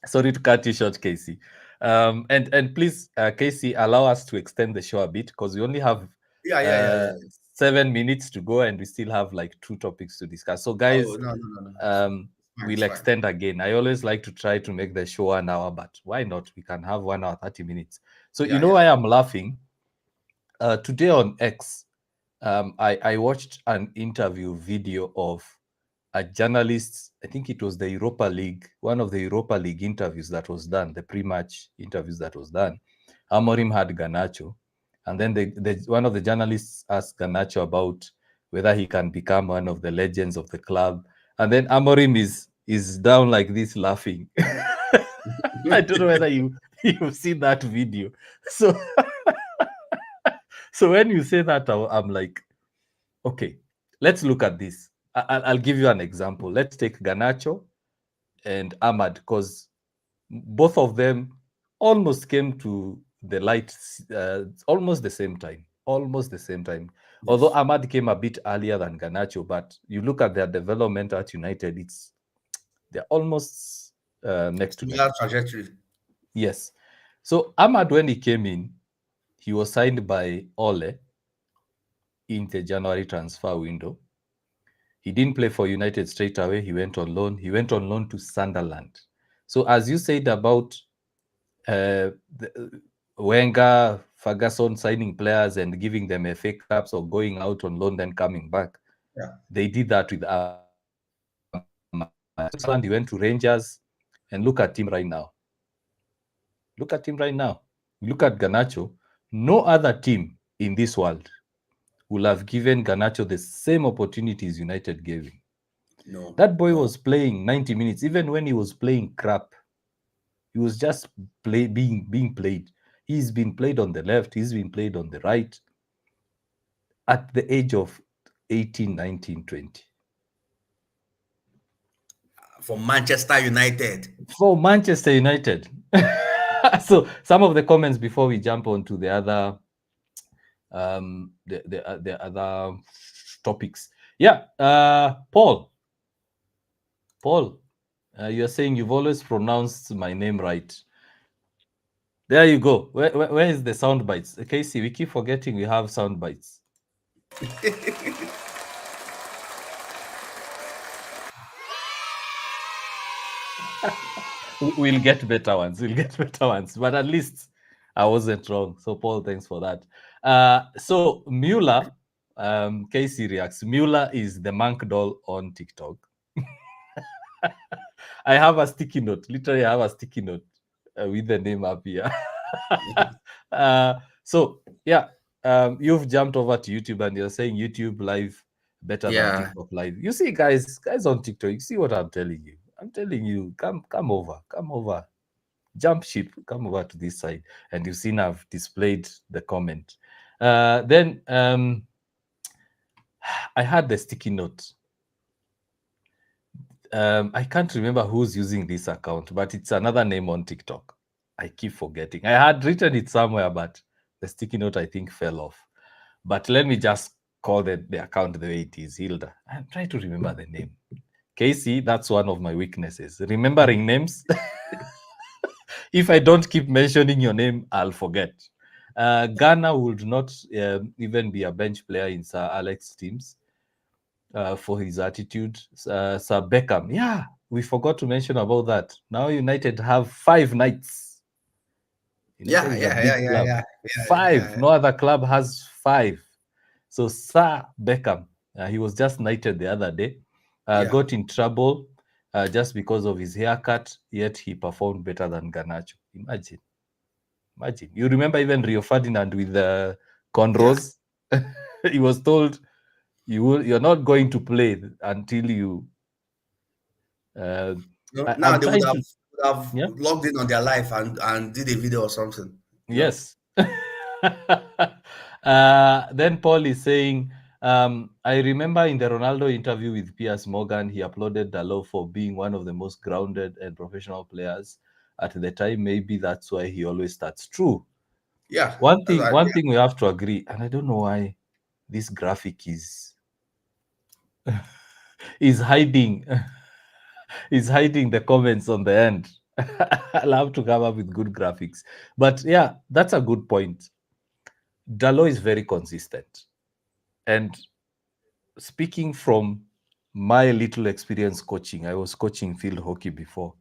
Sorry to cut you short, Casey. And please, Casey, allow us to extend the show a bit because we only have Yeah, yeah, yeah, uh, yeah. 7 minutes to go, and we still have like 2 topics to discuss. So, Oh guys, no, no, no, no. we'll It's fine. extend again. I always like to try to make the show 1 hour, but why not? We can have 1 hour 30 minutes. So, you Yeah, know yeah. why I'm laughing? Today on X, I watched an interview video of a journalist. I think it was the Europa League, one of the Europa League interviews that was done, the pre-match interviews that was done. Amorim had Garnacho, and then one of the journalists asked Garnacho about whether he can become one of the legends of the club, and then Amorim is down like this laughing. I don't know whether you've seen that video. So so when you say that, I'm like, okay, let's look at this. I'll give you an example. Let's take Garnacho and Ahmad, because both of them almost came to the light almost the same time. Almost the same time. Although Yes. Ahmad came a bit earlier than Garnacho, but you look at their development at United, they're almost neck to neck. Similar trajectory. Yes. So Ahmad, when he came in, He was signed by Ole in the January transfer window. He didn't play for United straight away. He went on loan. He went on loan to Sunderland. So as you said about Wenger, Ferguson signing players and giving them FA Cups or going out on loan then coming back, Yeah. they did that with Ahmad. He went to Rangers, and look at him right now. Look at him right now. Look at Garnacho. No other team in this world will have given Garnacho the same opportunities United gave him. No. That boy No. was playing 90 minutes, even when he was playing crap. He was just being played. He's been played on the left. He's been played on the right. At the age of 18, 19, 20. For Manchester United. For Manchester United. So some of the comments before we jump on to the other the other topics. Yeah, Paul, you're saying you've always pronounced my name right. There you go. Where is the sound bites? Casey, we keep forgetting we have sound bites. We'll get better ones. But at least I wasn't wrong. So Paul, thanks for that. So Mueller, Casey reacts. Mueller is the monk doll on TikTok. I have a sticky note. Literally, I have a sticky note with the name up here. So yeah, you've jumped over to YouTube and you're saying YouTube live better than TikTok live. You see, guys on TikTok, you see what I'm telling you. I'm telling you, come over, jump ship, come over to this side, and you've seen I've displayed the comment. Then I had the sticky note. I can't remember who's using this account, but it's another name on TikTok. I keep forgetting. I had written it somewhere, but the sticky note I think fell off. But let me just call the account the way it is. Hilda. I'm trying to remember the name. Casey, that's one of my weaknesses. Remembering names. If I don't keep mentioning your name, I'll forget. Ghana would not even be a bench player in Sir Alex teams. For his attitude. Sir Beckham, yeah, we forgot to mention about that. Now United have 5 nights. United is a big club. 5. No other club has 5. So Sir Beckham, he was just knighted the other day, got in trouble just because of his haircut, yet he performed better than Garnacho. Imagine. You remember even Rio Ferdinand with the cornrows? He was told, you're not going to play until you now they would have logged in on their life and did a video or something. Yes. Then Paul is saying, I remember in the Ronaldo interview with Piers Morgan, he applauded Dalot for being one of the most grounded and professional players at the time. Maybe that's why he always starts. True. Yeah. One thing we have to agree, and I don't know why this graphic is hiding the comments on the end. I'll have to come up with good graphics. But yeah, that's a good point. Dalot is very consistent. And speaking from my little experience coaching, I was coaching field hockey before.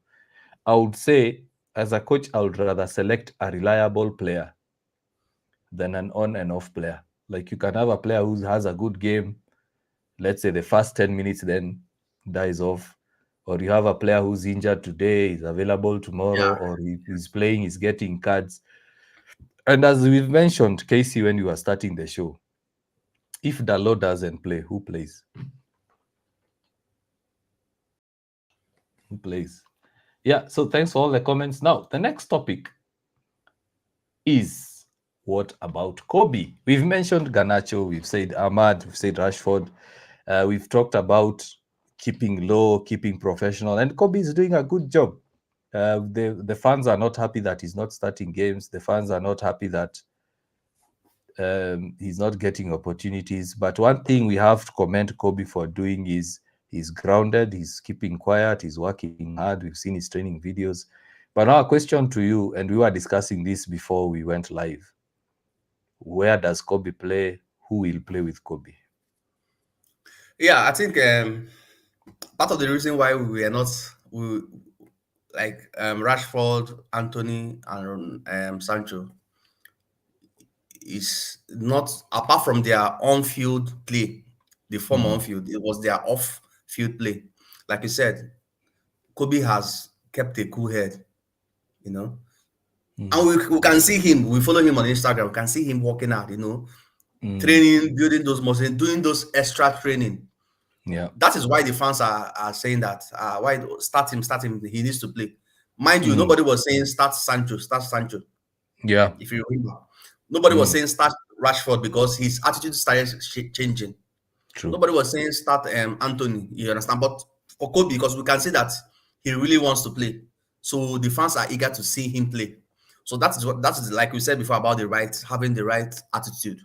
I would say, as a coach, I would rather select a reliable player than an on and off player. Like you can have a player who has a good game, let's say the first 10 minutes, then dies off. Or you have a player who's injured today, is available tomorrow, or he's playing, he's getting cards. And as we've mentioned, Casey, when you were starting the show, if Dalot doesn't play, who plays? Who plays? Yeah, so thanks for all the comments. Now, the next topic is, what about Kobe? We've mentioned Garnacho, we've said Ahmad, we've said Rashford. We've talked about keeping low, keeping professional, and Kobe is doing a good job. The fans are not happy that he's not starting games. The fans are not happy that he's not getting opportunities. But one thing we have to commend Kobe for doing is he's grounded, he's keeping quiet, he's working hard. We've seen his training videos. But now a question to you, and we were discussing this before we went live. Where does Kobe play? Who will play with Kobe? Yeah, I think part of the reason why we are not we like Rashford, Anthony, and Sancho is not apart from their on-field play, the former Mm, on-field, it was their off-field play. Like you said, Kobe has kept a cool head, you know. And mm, we can see him, we follow him on Instagram, we can see him working out, mm. training, building those muscles, doing those extra training. Yeah. That is why the fans are saying that why start him, he needs to play. Mind you, Mm, nobody was saying start Sancho. yeah. If you remember, nobody was Mm, saying start Rashford because his attitude started changing. true. Nobody was saying start Anthony. You understand? But for Kobe, because we can see that he really wants to play, so the fans are eager to see him play. So that is like we said before about having the right attitude.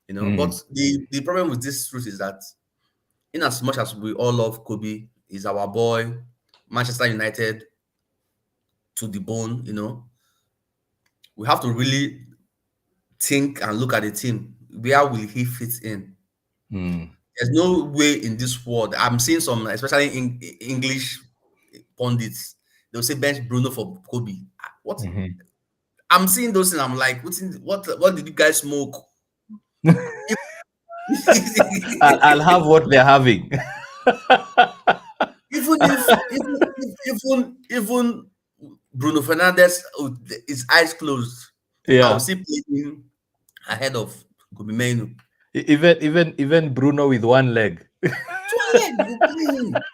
But Mm, the problem with this truth is that in as much as we all love Kobe, is our boy, Manchester United to the bone. We have to really think and look at the team. Where will he fit in? mm, There's no way in this world. I'm seeing some, especially in English pundits, they'll say bench Bruno for Kobe. What? mhm. I'm seeing those things. I'm like, what did you guys smoke? I'll have what they're having. Even if Bruno Fernandez, his eyes closed, I will Yeah. still play him ahead of Kobe Menu. Even Bruno with one leg. So yeah, you play him.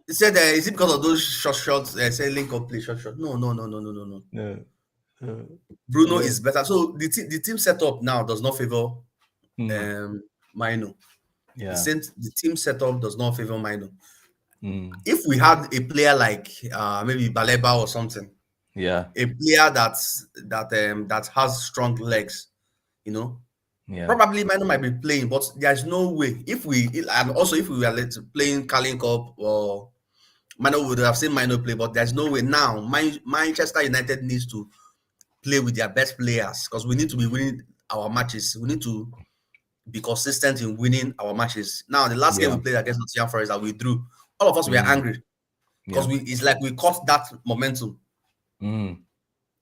He said, is it because of those short shots? Say link up play short shot. No, no, no, no, no, no, no. Uh, uh, Bruno uh, is better. So the team setup now does not favor mm, Mino. yeah. The team setup does not favor Mino. Mm, If we had a player like maybe Baleba or something, yeah. a player that has strong legs, you know, Yeah. probably Mino might be playing, but there's no way. And also if we were playing Carling Cup or Mino would have seen Mino play, but there's no way now. Manchester United needs to play with their best players because we need to be winning our matches. We need to be consistent in winning our matches. Now, the last game Yeah. we played against Nottingham Forest that we drew, all of us were Mm, angry because yeah. it's like we caught that momentum. Mm,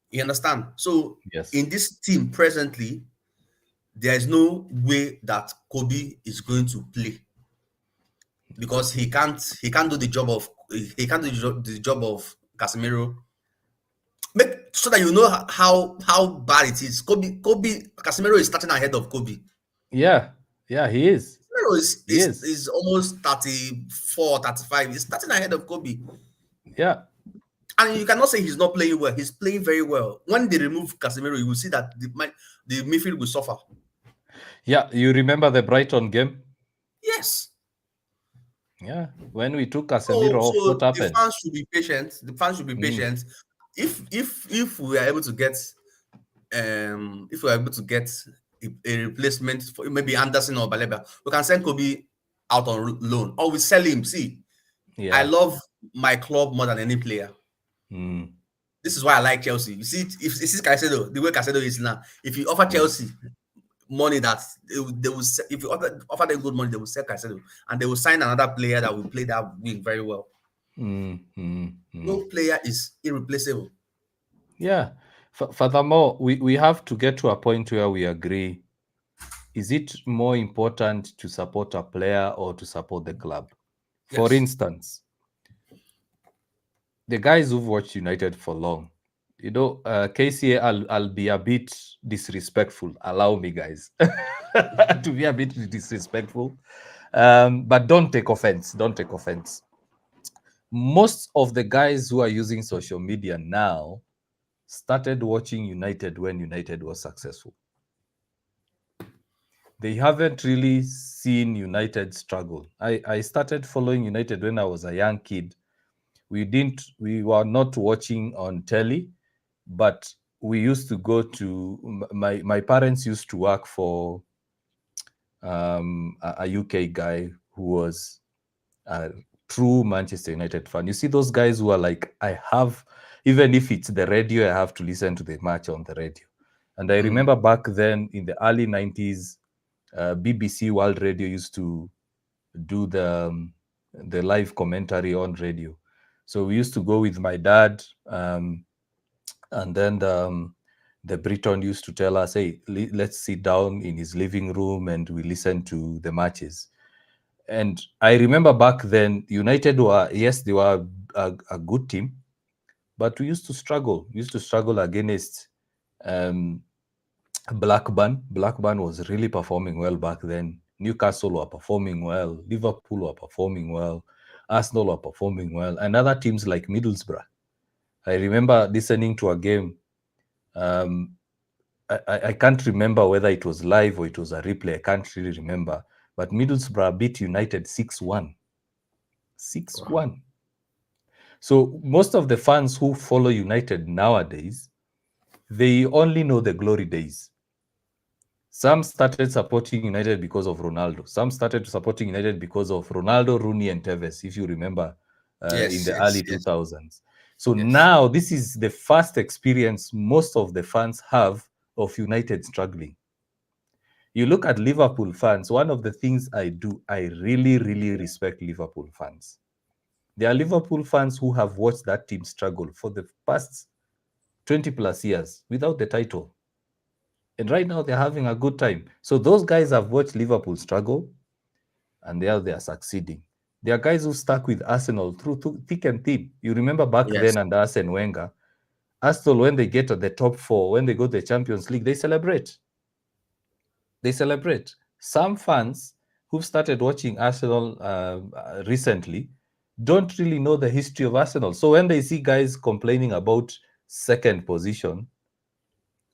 You understand? So yes. in this team presently, there is no way that Kobe is going to play because he can't do the job of the job of Casemiro. Make so that you know how bad it is. Casemiro is starting ahead of Kobe. Yeah. Yeah, he is. Casemiro is, He is is. is almost 34, 35. He's starting ahead of Kobe. Yeah. And you cannot say he's not playing well. He's playing very well. When they remove Casemiro, you will see that the midfield will suffer. Yeah. You remember the Brighton game? Yes. Yeah. When we took So Casemiro off, what so the happened? fans should be patient. The fans should be Mm, patient. If we are able to get if we are able to get a replacement for maybe Anderson or Baleba, we can send Kobe out on loan or we sell him. See, I yeah. love my club more than any player. Mm, This is why I like Chelsea. You see, if this is Caicedo, the way Caicedo is now, if you offer mm, Chelsea money that they will if you offer them good money, they will sell Caicedo and they will sign another player that will play that wing very well. mm, mm, mm. No player is irreplaceable. Yeah. Furthermore, we have to get to a point where we agree. Is it more important to support a player or to support the club? For Yes. instance, the guys who've watched United for long, KCA, I'll be a bit disrespectful. Allow me, guys, to be a bit disrespectful. But don't take offense. Don't take offense. Most of the guys who are using social media now started watching United when United was successful. They haven't really seen United struggle. I started following United when I was a young kid. We were not watching on telly, but we used to go to my parents used to work for a UK guy who was a true Manchester United fan. You see those guys who are like, I have, even if it's the radio, I have to listen to the match on the radio. And I Mm. remember back then in the early 90s, BBC World Radio used to do the live commentary on radio. So we used to go with my dad, and then the Briton used to tell us, "Hey, let's sit down in his living room and we listen to the matches." And I remember back then, United were, yes, they were a good team, but we used to struggle. We used to struggle against um, Blackburn. Blackburn was really performing well back then. Newcastle were performing well. Liverpool were performing well. Arsenal were performing well. And other teams like Middlesbrough. I remember listening to a game. Um, I can't remember whether it was live or it was a replay. I can't really remember. But Middlesbrough beat United 6-1. Wow. 6-1. So most of the fans who follow United nowadays, they only know the glory days. Some started supporting United because of Ronaldo. Some started supporting United because of Ronaldo, Rooney, and Tevez, if you remember, in Yes, the early yes, yes, 2000s. So yes. now this is the first experience most of the fans have of United struggling. You look at Liverpool fans, one of the things I do, I really, really respect Liverpool fans. There are Liverpool fans who have watched that team struggle for the past 20 plus years without the title. And right now they're having a good time. So those guys have watched Liverpool struggle and they are succeeding. There are guys who stuck with Arsenal through thick and thin. You remember back Yes. then under Arsene Wenger, Arsenal, when they get to the top four, when they go to the Champions League, they celebrate. They celebrate. Some fans who've started watching Arsenal recently don't really know the history of Arsenal. So when they see guys complaining about second position,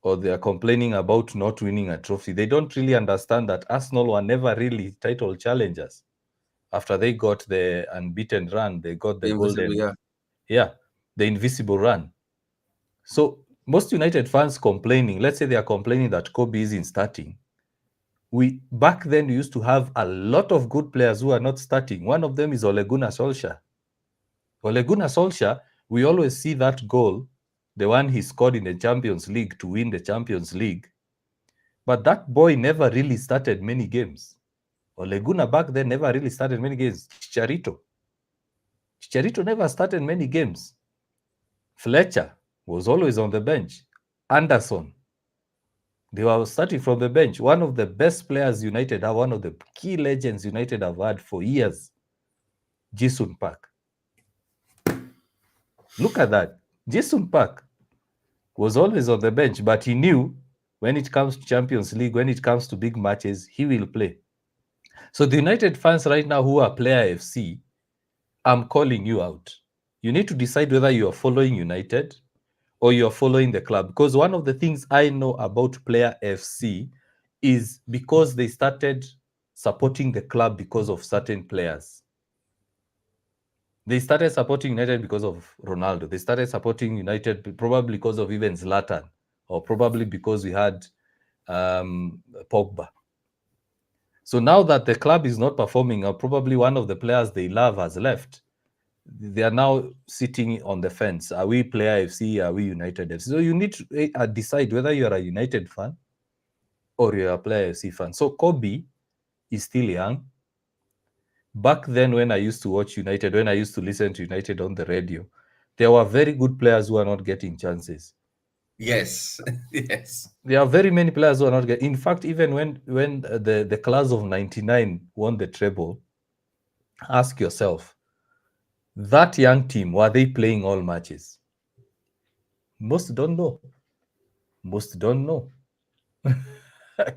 or they are complaining about not winning a trophy, they don't really understand that Arsenal were never really title challengers. After they got the unbeaten run, they got the The invisible, golden, yeah. yeah, the invisible run. So most United fans complaining, let's say they are complaining that Kobe isn't starting. We back then we used to have a lot of good players who are not starting. One of them is Ole Gunnar Solskjaer. Ole Gunnar Solskjaer, we always see that goal, the one he scored in the Champions League to win the Champions League. But that boy never really started many games. Ole Gunnar back then never really started many games. Chicharito. Chicharito never started many games. Fletcher was always on the bench. Anderson, they were starting from the bench. One of the best players United have, one of the key legends United have had for years, Jason Park. Look at that. Jason Park was always on the bench, but he knew when it comes to Champions League, when it comes to big matches, he will play. So the United fans right now who are Player FC, I'm calling you out. You need to decide whether you are following United or you are following the club. Because one of the things I know about Player FC is because they started supporting the club because of certain players. They started supporting United because of Ronaldo. They started supporting United probably because of even Zlatan, or probably because we had Pogba. So now that the club is not performing, or probably one of the players they love has left, they are now sitting on the fence. Are we Player FC? Are we United FC? So you need to decide whether you are a United fan or you're a Player FC fan. So Kobe is still young. Back then, when I used to watch United, when I used to listen to United on the radio, there were very good players who are not getting chances. Yes. Yes. There are very many players who are not getting. In fact, even when the class of '99 won the treble, ask yourself, that young team, were they playing all matches? Most don't know. Most don't know.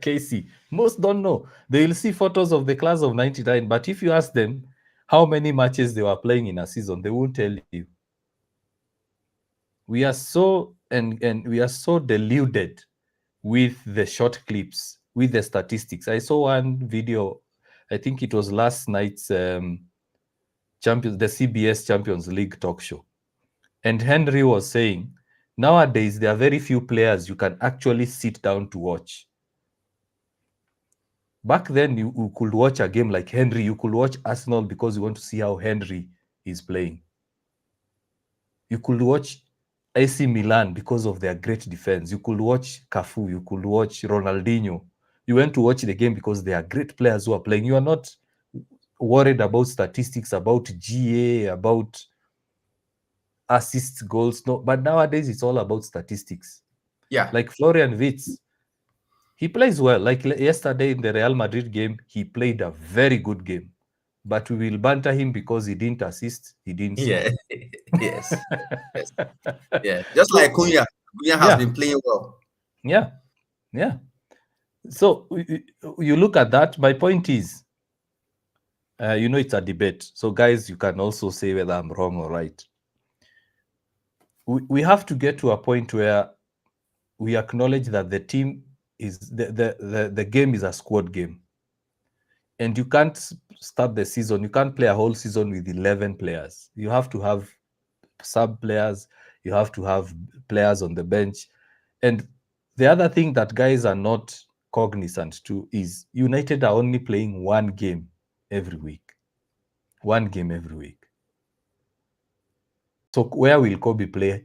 Casey, most don't know. They will see photos of the class of '99, but if you ask them how many matches they were playing in a season, they won't tell you. We are so and we are so deluded with the short clips, with the statistics. I saw one video, I think it was last night's the CBS Champions League talk show. And Henry was saying, nowadays there are very few players you can actually sit down to watch. Back then, you could watch a game like Henry, you could watch Arsenal because you want to see how Henry is playing. You could watch AC Milan because of their great defense. You could watch Cafu, you could watch Ronaldinho. You went to watch the game because they are great players who are playing. You are not worried about statistics, about GA, about assists, goals. No, but nowadays it's all about statistics. Yeah. Like Florian Wirtz, he plays well. Like yesterday in the Real Madrid game, he played a very good game. But we will banter him because he didn't assist, he didn't Yeah. score. Yes. Yes. Yeah. Just like So Cunha. Cunha has yeah, been playing well. yeah, yeah. So you look at that. My point is, it's a debate. So guys, you can also say whether I'm wrong or right. We have to get to a point where we acknowledge that the team is the game is a squad game, and you can't start the season. You can't play a whole season with 11 players. You have to have sub players. You have to have players on the bench, and the other thing that guys are not cognizant to is United are only playing one game every week. One game every week. So where will Kobe play,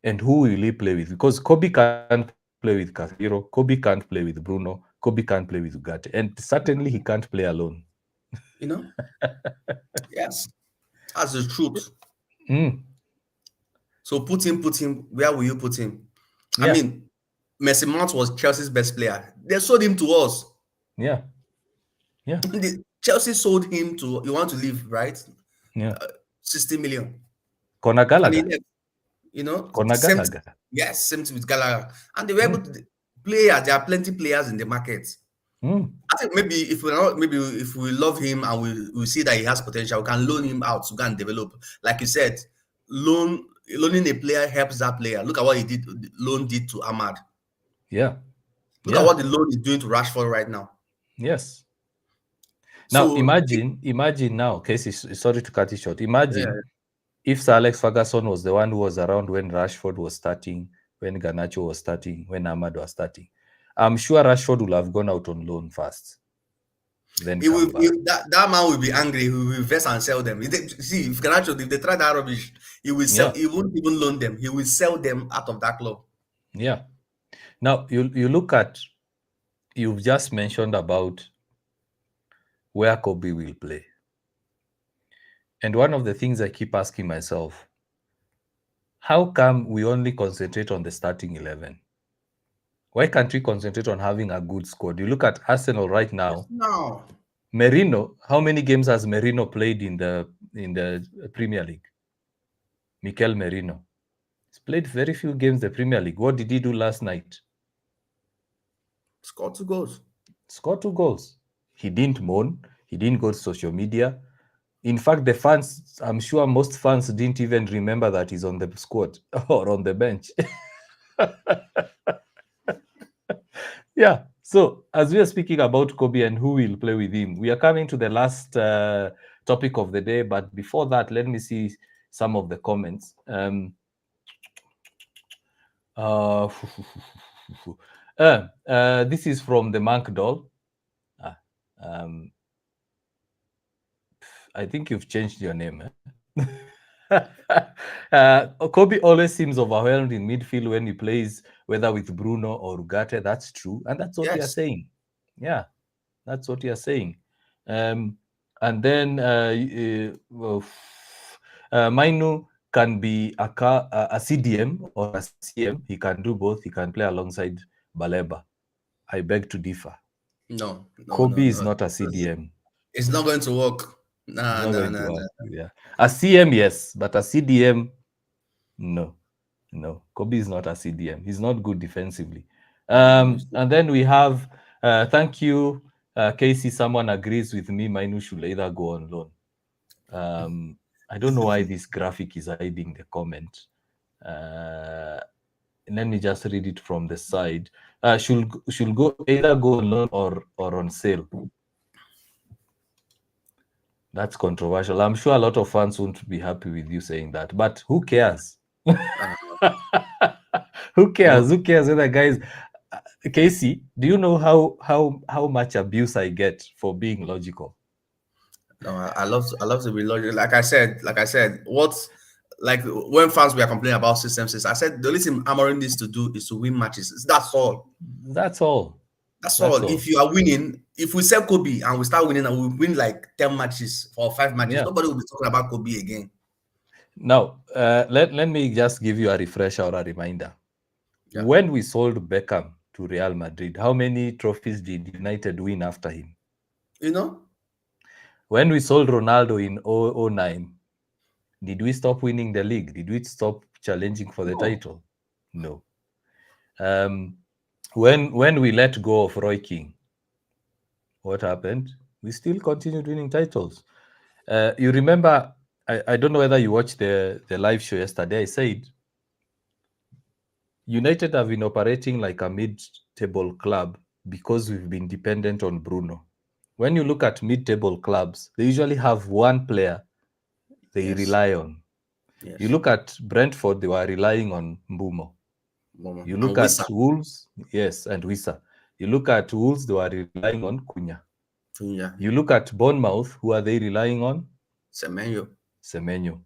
and who will he play with? Because Kobe can't play with Casemiro, Kobe can't play with Bruno, Kobe can't play with Ugarte, and certainly he can't play alone. You know? Yes. That's the truth. Mm, So put him. Where will you put him? I yeah, mean, Messi Mount was Chelsea's best player. They sold him to us. yeah, yeah, Chelsea sold him to, you want to leave, right? yeah. 60 million. Conor And he Gallagher, left. You know, Conor same, Gallagher. yes, same thing with Gallagher. And they were able Mm, to play. There are plenty players in the market. mm, I think maybe if we not, maybe if we love him and we see that he has potential, we can loan him out to go and develop. Like you said, loaning a player helps that player. Look at what he did. Loan did to Ahmad. yeah, Look at yeah, what the loan is doing to Rashford right now. yes. Now So imagine now, Casey, sorry to cut it short. yeah, Imagine if Sir Alex Ferguson was the one who was around when Rashford was starting, when Garnacho was starting, when Ahmad was starting, I'm sure Rashford will have gone out on loan first, then he will. come back. That man will be angry. He will invest and sell them. See, if Ganacho, if they try that rubbish, he will sell. Yeah, He won't even loan them. He will sell them out of that club. yeah. Now you look at, you've just mentioned about where Kobe will play, and one of the things I keep asking myself, how come we only concentrate on the starting 11? Why can't we concentrate on having a good squad? You look at Arsenal right Yes, now. no. Merino, how many games has Merino played in the Premier League? Mikel Merino. He's played very few games the Premier League. What did he do last night? Score 2 goals. Scored 2 goals. He didn't moan. He didn't go to social media. In fact, the fans, I'm sure most fans didn't even remember that he's on the squad or on the bench. Yeah. So, as we are speaking about Kobe and who will play with him, we are coming to the last topic of the day. But before that, let me see some of the comments. Uh, this is from the Monk Doll. Um, I think you've changed your name. Kobe always seems overwhelmed in midfield when he plays, whether with Bruno or Ugarte. That's true, and that's what we are Yes. saying. Yeah, that's what you are saying. And then Mainu can be a CDM or a CM. He can do both. He can play alongside Baleba. I beg to differ. No. No. No. Kobe is No. not a CDM. It's not going to work. It's Nah. not Nah. going to Nah. work. Nah. Yeah, a CM yes, but a CDM no. No, Kobe is not a CDM. He's not good defensively. No. And then we have, thank you, Casey. Someone agrees with me. Mainu should either go on loan. I don't know why this graphic is hiding the comment. Let me just read it from the side. Should go either go on loan or on sale. That's controversial. I'm sure a lot of fans won't be happy with you saying that, but who cares? Who cares? Who cares whether guys? Casey, do you know how much abuse I get for being logical? No. I love to be logical. Like I said. What like when fans were complaining about systems, I said the only thing Amorim needs to do is to win matches. That's all. That's all. That's That's all. all. If you are winning, if we sell Kobe and we start winning and we win like 10 matches or 5 matches, Yeah. nobody will be talking about Kobe again. Now, let me just give you a refresher or a reminder. Yeah. When we sold Beckham to Real Madrid, how many trophies did United win after him? You know? When we sold Ronaldo in 2009, did we stop winning the league? Did we stop challenging for the No. title? No. When we let go of Roy King, what happened? We still continued winning titles. You remember, I don't know whether you watched the live show yesterday. I said United have been operating like a mid-table club because we've been dependent on Bruno. When you look at mid-table clubs, they usually have one player they Yes. rely on. You Yes. look at Brentford, they were relying on Mbumo. Momo. You And look at Wissa. Wolves, yes, and Wissa. You look at Wolves, they were relying on Cunha. Yeah. You look at Bournemouth, who are they relying on? Semenyo. Semenyo.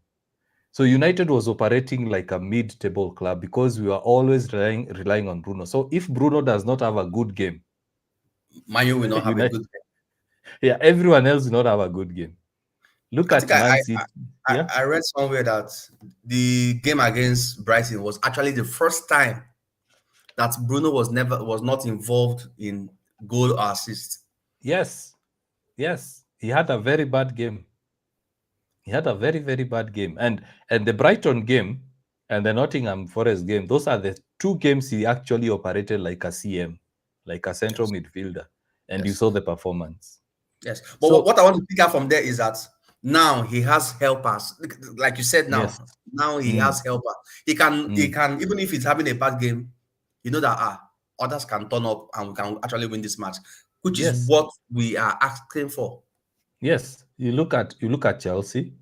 So United was operating like a mid-table club because we were always relying on Bruno. So if Bruno does not have a good game, Manu will not have a United, good game. yeah, everyone else will not have a good game. Look I think at I, Man I City. I Yeah. I read somewhere that the game against Brighton was actually the first time that Bruno was not involved in goal or assist. Yes. Yes. He had a very bad game. He had a very, very bad game. And the Brighton game and the Nottingham Forest game, those are the two games he actually operated like a CM, like a central Yes, midfielder. And you yes, saw the performance. yes. But So, what I want to pick up from there is that now he has helpers. Like you said, yes. now he Mm, has helper. He can even if he's having a bad game, you know that others can turn up and we can actually win this match, which is yes. what we are asking for. Yes. You look at Chelsea.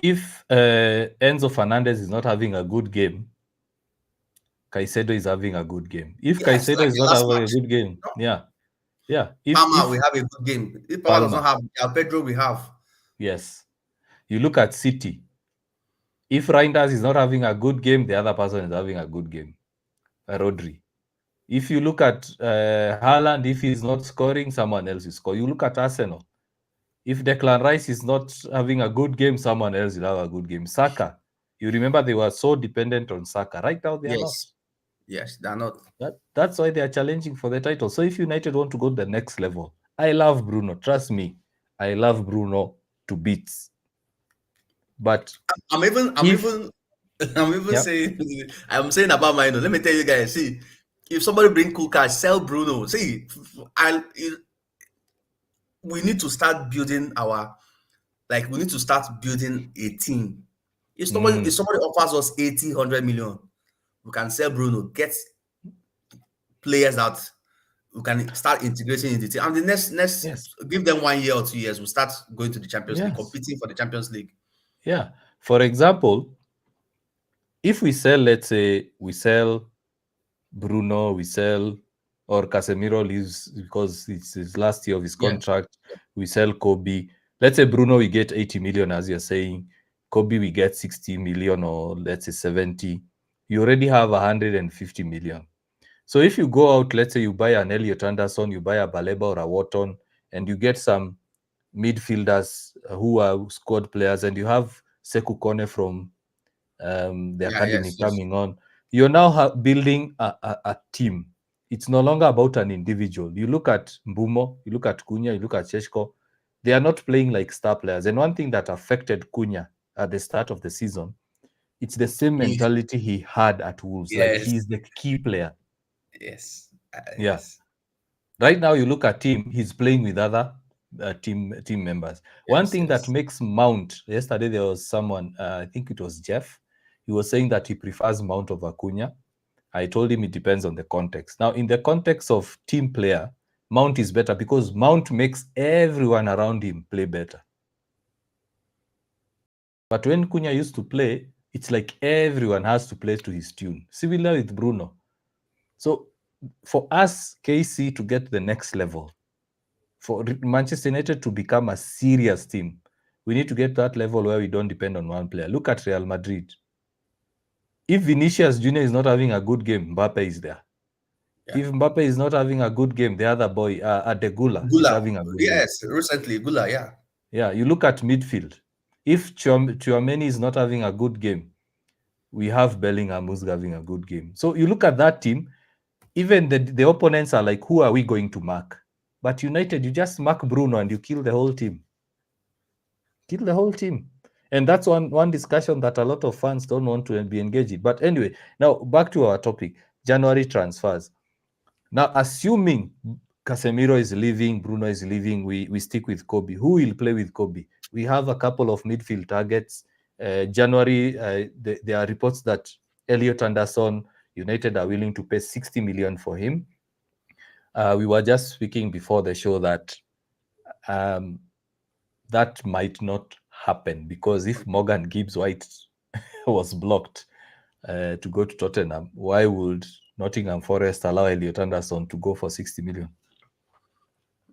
If Enzo Fernandez is not having a good game, Caicedo is having a good game. If Yes, Caicedo like is the not last having a match. good game, No, yeah, yeah. If Palmer if we have a good game. If Palmer does not Palmer, have Pedro, we have. yes. You look at City. If Reinders is not having a good game, the other person is having a good game. Rodri. If you look at Haaland, if he's not scoring, someone else will score. You look at Arsenal. If Declan Rice is not having a good game, someone else will have a good game. Saka. You remember they were so dependent on Saka. Right now, they are not. Yes, yes, they're not. That's why they are challenging for the title. So if United want to go to the next level, I love Bruno. Trust me, I love Bruno to bits. But I'm even, I'm if even, I'm even yeah, saying, I'm saying about my. Let me tell you guys. See, if somebody bring cool cash, sell Bruno. See, we need to start building our, like, we need to start building a team. If somebody offers us 80, 100 million, we can sell Bruno, get players that we can start integrating in the team. And the next yes, give them 1 year or 2 years, we'll start going to the Champions League, yes, competing for the Champions League. yeah. For example, if we sell, let's say we sell Bruno, we sell or Casemiro leaves because it's his last year of his Yeah. contract, we sell Kobe. Let's say Bruno we get 80 million, as you're saying. Kobe we get 60 million or let's say 70. You already have 150 million. So if you go out, let's say you buy an Elliot Anderson, you buy a Baleba or a Wharton, and you get some midfielders who are squad players, and you have Sekou Kone from the Yeah, academy yes, yes. coming on, you're now building a team. It's no longer about an individual. You look at Mbumo, you look at Cunha, you look at Sheshko. They are not playing like star players. And one thing that affected Cunha at the start of the season, it's the same mentality he had at Wolves. Like Yes, he's the key player. yes, Yeah. yes, Right now, you look at him; he's playing with other team members. One yes, thing that yes. makes Mount. Yesterday, there was someone. I think it was Jeff. He was saying that he prefers Mount over Cunha. I told him it depends on the context. Now, in the context of team player, Mount is better because Mount makes everyone around him play better. But when Cunha used to play, it's like everyone has to play to his tune. Similar with Bruno. So, for us, KC to get to the next level, for Manchester United to become a serious team, We need to get to that level where we don't depend on one player. Look at Real Madrid. If Vinicius Jr. is not having a good game, Mbappe is there. Yeah. If Mbappe is not having a good game, the other boy, Adegula, is Gula, having a good game. yes, recently Gula, yeah. Yeah, you look at midfield. If Tchouameni is not having a good game, we have Bellingham who's having a good game. So you look at that team, even the opponents are like, who are we going to mark? But United, you just mark Bruno and you kill the whole team. Kill the whole team. And that's one discussion that a lot of fans don't want to be engaged in. But anyway, now back to our topic, January transfers. Now, assuming Casemiro is leaving, Bruno is leaving, we stick with Kobe. Who will play with Kobe? We have a couple of midfield targets. January, there are reports that Elliot Anderson, United are willing to pay 60 million for him. We were just speaking before the show that that might not happen, because if Morgan Gibbs White was blocked to go to Tottenham, why would Nottingham Forest allow Elliot Anderson to go for 60 million?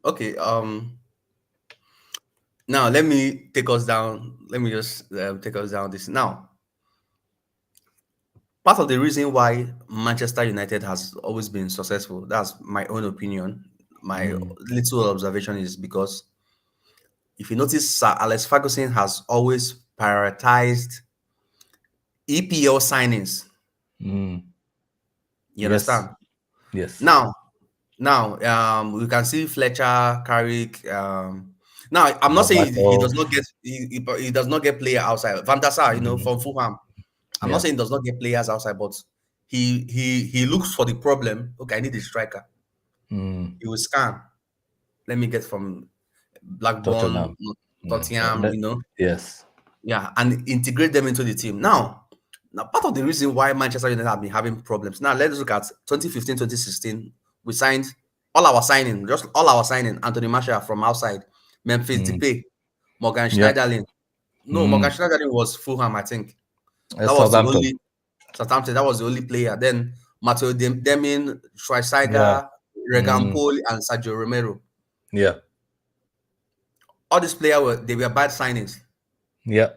Okay. Now let me take us down. Let me just take us down this now. Part of the reason why Manchester United has always been successful, that's my own opinion, my little observation, is because if you notice, Sir Alex Ferguson has always prioritized EPL signings. You Yes. understand? Yes. Now, we can see Fletcher, Carrick. Now, I'm not saying he does not get he does not get player outside. Van der Sar, from Fulham. I'm not saying he does not get players outside, but he looks for the problem. Okay, I need a striker. He will scan. Let me get from Blackburn, Tottenham, Yes. yeah, and integrate them into the team. Now, part of the reason why Manchester United have been having problems. Now, let's look at 2015, 2016. We signed all our signing. Anthony Martial from outside, Memphis Depay, Morgan Schneiderlin. No, Morgan Schneiderlin was Fulham, I think. That was the Southampton. only Southampton. That was the only player. Then Matteo Deming, Schweinsteiger, Yeah. Regan Paul, and Sergio Romero. Yeah. All these players were bad signings. Yeah.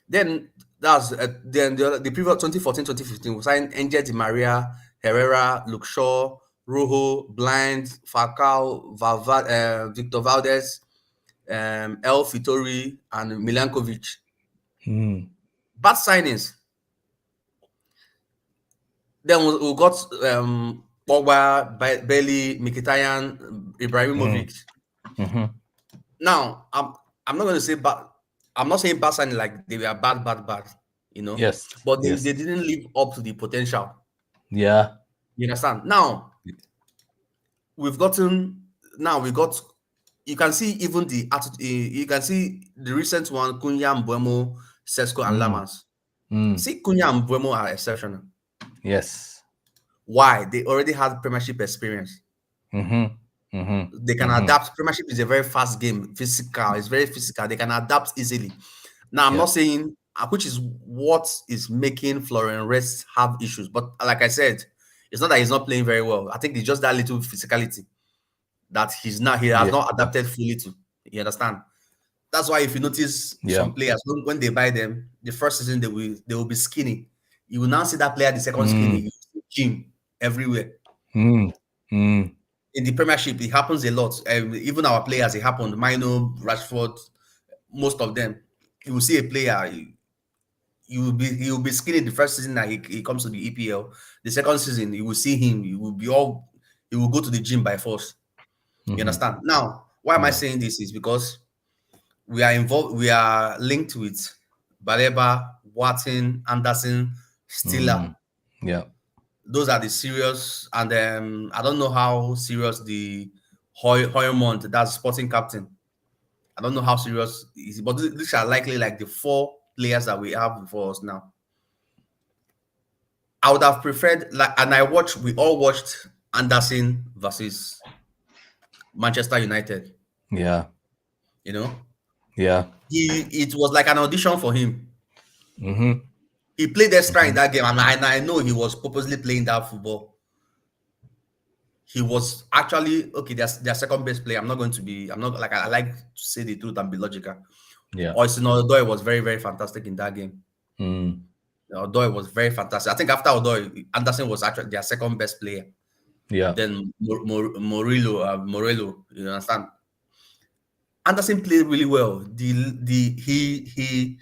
Then that's then the previous 2014, 2015, we signed Angel Di Maria, Herrera, Luke Shaw, Rojo, Blind, Falcao, Victor Valdez, El Fitori, and Milankovic. Bad signings. Then we got Pogba, Bailey, Mkhitaryan, Ibrahimovic. Now, I'm not going to say bad. I'm not saying bad signing like they were bad. Yes. But they didn't live up to the potential. Yeah. You understand? Now, we got. You can see even the attitude. You can see the recent one: Cunha, Mbeumo, Sesko, and Lamas. See, Cunha and Mbeumo are exceptional. Yes. Why? They already had Premiership experience. They can adapt. Premiership is a very fast game. Physical. It's very physical. They can adapt easily. Now, I'm not saying, which is what is making Florian Wirtz have issues. But like I said, it's not that he's not playing very well. I think it's just that little physicality that he has not adapted fully to. You understand? That's why if you notice some players, when they buy them, the first season they will be skinny. You will now see that player the second skinny. You see gym everywhere. In the Premiership, it happens a lot. Even our players, it happened. Mino, Rashford, most of them. You will see a player, he will be skinny the first season that he comes to the EPL. The second season, you will see him. He will go to the gym by force. You understand? Now, why am I saying this? Is because we are involved. We are linked with Baleba, Watson, Anderson, Stiller. Yeah. Those are the serious, and I don't know how serious the Hoymont, that's sporting captain. I don't know how serious it is, but these are likely like the 4 players that we have before us now. I would have preferred, we all watched Anderson versus Manchester United. Yeah. Yeah. It was like an audition for him. He played extra in that game, and I know he was purposely playing that football. He was actually their second best player. I like to say the truth and be logical. Yeah. Odoi was very, very fantastic in that game. Mm. Odoi was very fantastic. I think after Odoi, Anderson was actually their second best player. Yeah. Then Morello, you understand? Anderson played really well. He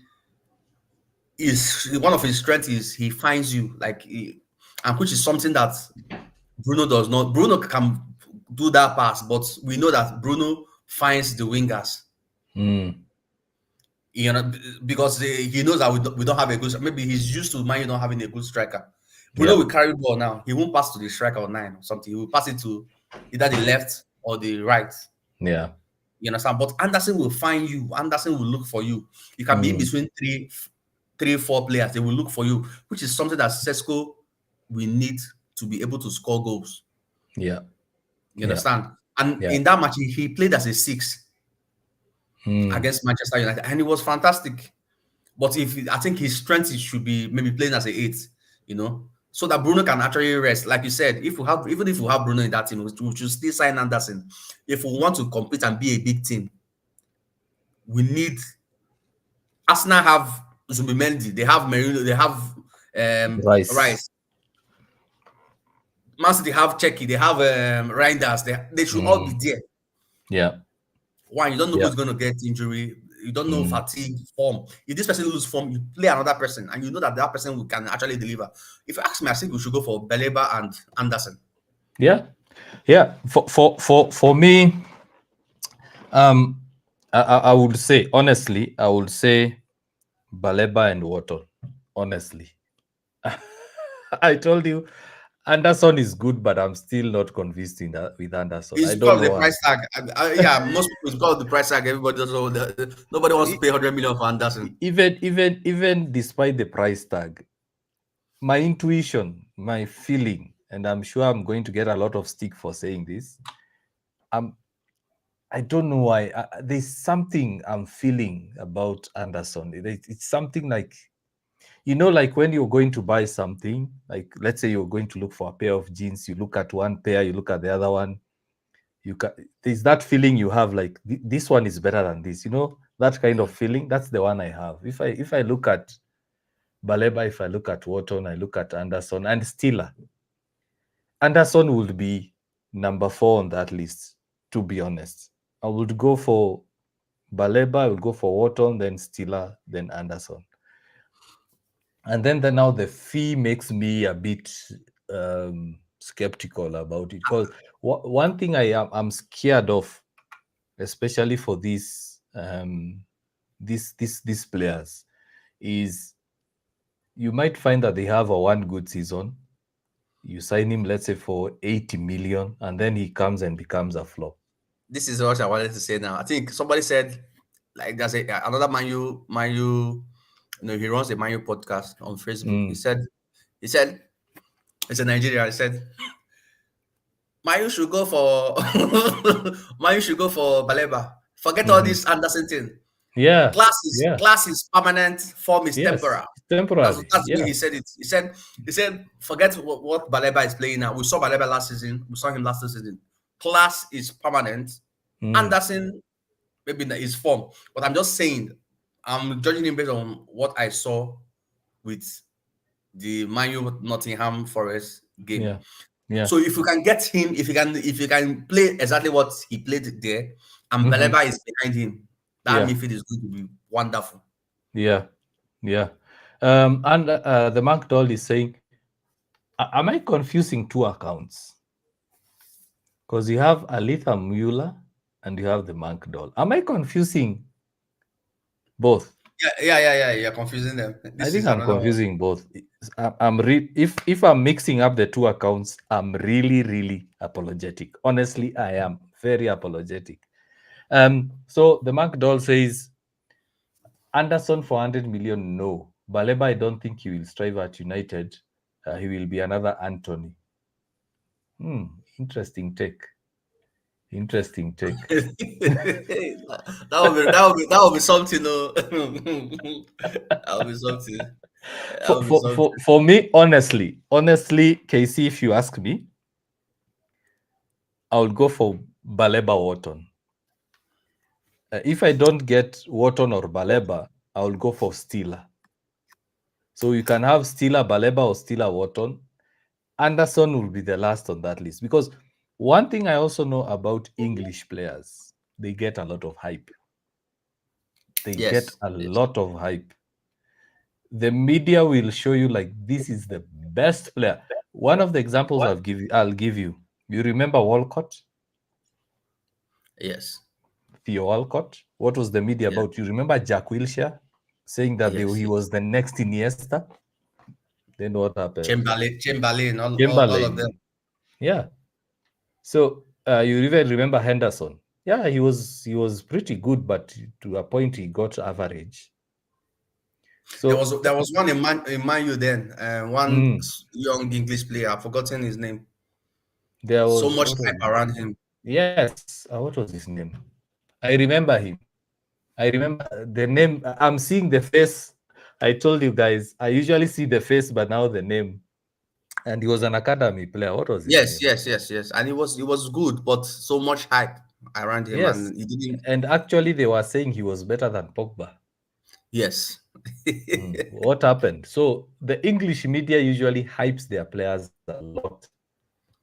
is one of his strengths is he finds you and which is something that Bruno does not. Bruno can do that pass, but we know that Bruno finds the wingers. Mm. You know, because he knows that we don't have a good. Maybe he's used to Man not having a good striker. Bruno Yeah. will carry the ball now. He won't pass to the striker or 9 or something. He will pass it to either the left or the right. Yeah. You understand? But Anderson will find you. Anderson will look for you. You can be in between three, 4 players. They will look for you, which is something that Sesko will need to be able to score goals. Yeah. You understand? And Yeah. in that match, he played as a 6 against Manchester United, and it was fantastic. But I think his strength should be maybe playing as a 8, so that Bruno can actually rest. Like you said, even if we have Bruno in that team, we should still sign Anderson. If we want to compete and be a big team, we need. Arsenal have Zubimendi, they have Merino, they have Rice. Rice. Man City have Czeki, they have Reinders. They should all be there. Yeah. One, you don't know who's going to get injury. You don't know fatigue, form. If this person lose form, you play another person, and you know that person can actually deliver. If you ask me, I think we should go for Baleba and Anderson. Yeah. For me, I would say honestly, Baleba and Wharton. Honestly, I told you, Anderson is good, but I'm still not convinced with Anderson. It's I don't because know the price tag. Yeah, most people it's because the price tag. Everybody does all nobody wants to pay 100 million for Anderson. Even despite the price tag, my intuition, my feeling, and I'm sure I'm going to get a lot of stick for saying this. I don't know why. There's something I'm feeling about Anderson. It's something like, like when you're going to buy something, like let's say you're going to look for a pair of jeans, you look at one pair, you look at the other one. There's that feeling you have like this one is better than this. That kind of feeling. That's the one I have. If I look at Baleba, if I look at Wharton, I look at Anderson and Stiller. Anderson would be number 4 on that list, to be honest. I would go for Baleba, I would go for Wharton, then Stiller, then Anderson. And then now the fee makes me a bit skeptical about it. Because one thing I'm scared of, especially for these players, is you might find that they have a one good season. You sign him, let's say, for 80 million, and then he comes and becomes a flop. This is what I wanted to say now. I think somebody said, like, there's another Man U, he runs a Man U podcast on Facebook. He said, it's a Nigerian. He said, Man U should go for Baleba. Forget all this Anderson thing. Yeah. Class is permanent, form is temporary. Temporary. That's the way he said it. He said, forget what Baleba is playing now. We saw Baleba last season. We saw him last season. Class is permanent. Anderson, maybe his form. But I'm just saying, I'm judging him based on what I saw with the Man U Nottingham Forest game. Yeah. So if you can get him, if you can play exactly what he played there, and Baleba is behind him, that midfield is going to be wonderful. Yeah. And the Mark Doll is saying, am I confusing 2 accounts? Because you have Alitha Mueller and you have the Monk Doll. Am I confusing both? Yeah. You're confusing them. I think I'm confusing both. If I'm mixing up the 2 accounts, I'm really, really apologetic. Honestly, I am very apologetic. So the Monk Doll says, Anderson for 100 million, no. Baleba, I don't think he will strive at United. He will be another Anthony. Interesting take. that would be something. That would be something. For me, honestly, KC, if you ask me, I would go for Baleba Wharton. If I don't get Wharton or Baleba, I will go for Steeler. So you can have Steeler Baleba or Steeler Wharton. Anderson will be the last on that list because one thing I also know about English players, they get a lot of hype. They get Yes, a yes, lot of hype. The media will show you like this is the best player. One of the examples I'll give you. You remember Walcott, yes, Theo Walcott? What was the media yeah, about? You remember Jack Wilshere saying that yes, he yes. was the next Iniesta? Then what happened? Chamberlain, all of them. Chamberlain. Yeah. So you even remember Henderson? Yeah, he was pretty good, but to a point he got average. So There was one in Man U then, one mm, young English player. I've forgotten his name. there So was much what was hype around him. yes, what was his name? I remember him. I remember the name. I'm seeing the face. I told you guys, I usually see the face, but now the name. And he was an academy player. What was his Yes, name? yes, yes, yes. And he was good, but so much hype around him, Yes. and he didn't. And actually, they were saying he was better than Pogba. Yes. What happened? So the English media usually hypes their players a lot,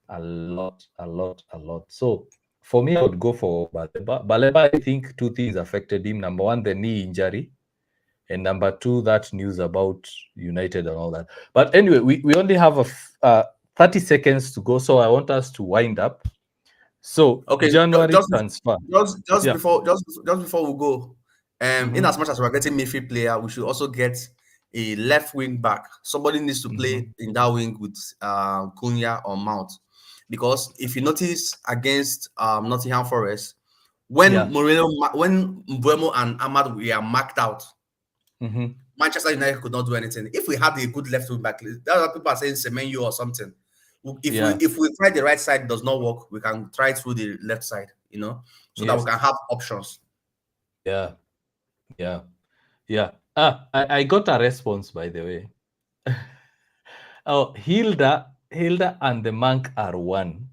a lot, a lot, a lot. So for me, I would go for Baleba. Baleba, I think two things affected him. Number one, the knee injury. And number two, that news about United and all that. But anyway, we only have 30 seconds to go. So I want us to wind up. So Okay, January transfer. just Yeah. before just before we go, in as Mm-hmm. much as we're getting midfield player, we should also get a left wing back. Somebody needs to play Mm-hmm. in that wing with Cunha or Mount, because if you notice against Nottingham Forest, when Yeah. when Mbeumo and Ahmad were marked out, Mm-hmm. Manchester United could not do anything. If we had a good left wing back, that's what people are saying Semenyo or something. Yeah. If we try the right side does not work, we can try through the left side, so that we Yes. can have options. Yeah. Yeah. Yeah. I got a response, by the way. Oh, Hilda and the monk are one.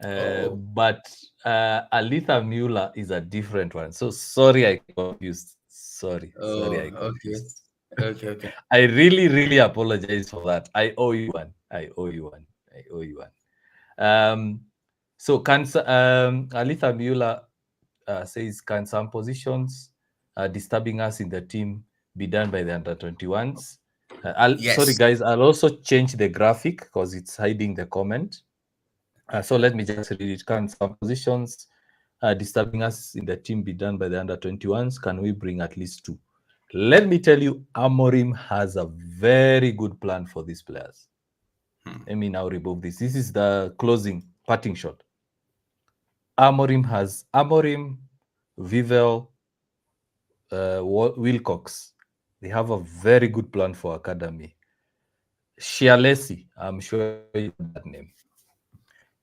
Oh, But Alitha Mueller is a different one. So sorry I confused. Sorry I okay, confused. okay. I really, really apologize for that. I owe you one. I owe you one. I owe you one. So can Alitha Mueller says, can some positions disturbing us in the team be done by the under 21s? Sorry, Yes. guys, I'll also change the graphic because it's hiding the comment. So let me just read it. Can some positions disturbing us in the team be done by the under 21s? Can we bring at least two? Let me tell you, Amorim has a very good plan for these players. Let me now remove this. This is the closing parting shot. Amorim, Vivel, Wilcox. They have a very good plan for academy. Shialesi, I'm sure you know that name.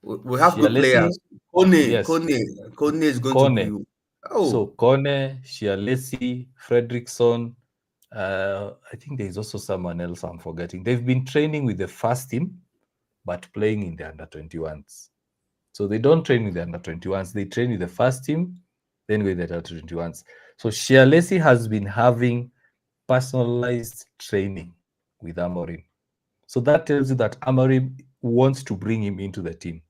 We have good Shialesi, players. Kone, yes. Kone, Kone is going to Kone. be. So Oh, Kone, Shialesi, Fredrickson. I think there's also someone else I'm forgetting. They've been training with the first team, but playing in the under 21s. So they don't train with the under 21s. They train with the first team, then with the under 21s. So Shialesi has been having personalized training with Amorim. So that tells you that Amorim wants to bring him into the team.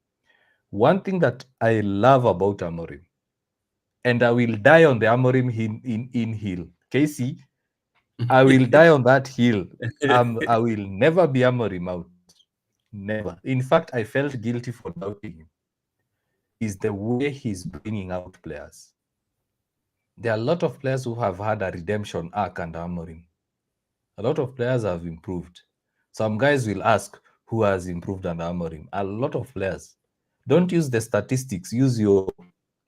One thing that I love about Amorim, and I will die on the Amorim in hill. Casey, I will die on that hill. I will never be Amorim out. Never. In fact, I felt guilty for doubting him. Is the way he's bringing out players. There are a lot of players who have had a redemption arc under Amorim. A lot of players have improved. Some guys will ask who has improved under Amorim. A lot of players. Don't use the statistics. Use your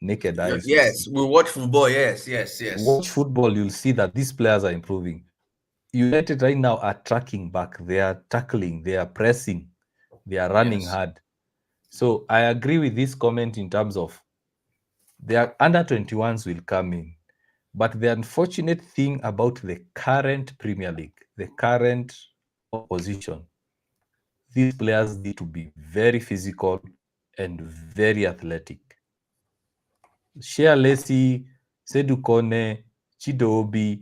naked eyes to see. yes, we watch football. Yes, yes, yes, Watch football, you'll see that these players are improving. United right now are tracking back, they are tackling, they are pressing, they are running yes. hard. So I agree with this comment in terms of their under 21s will come in. But the unfortunate thing about the current Premier League, the current opposition, these players need to be very physical and very athletic. Shea Lacy Sedu Kone, Chidobi.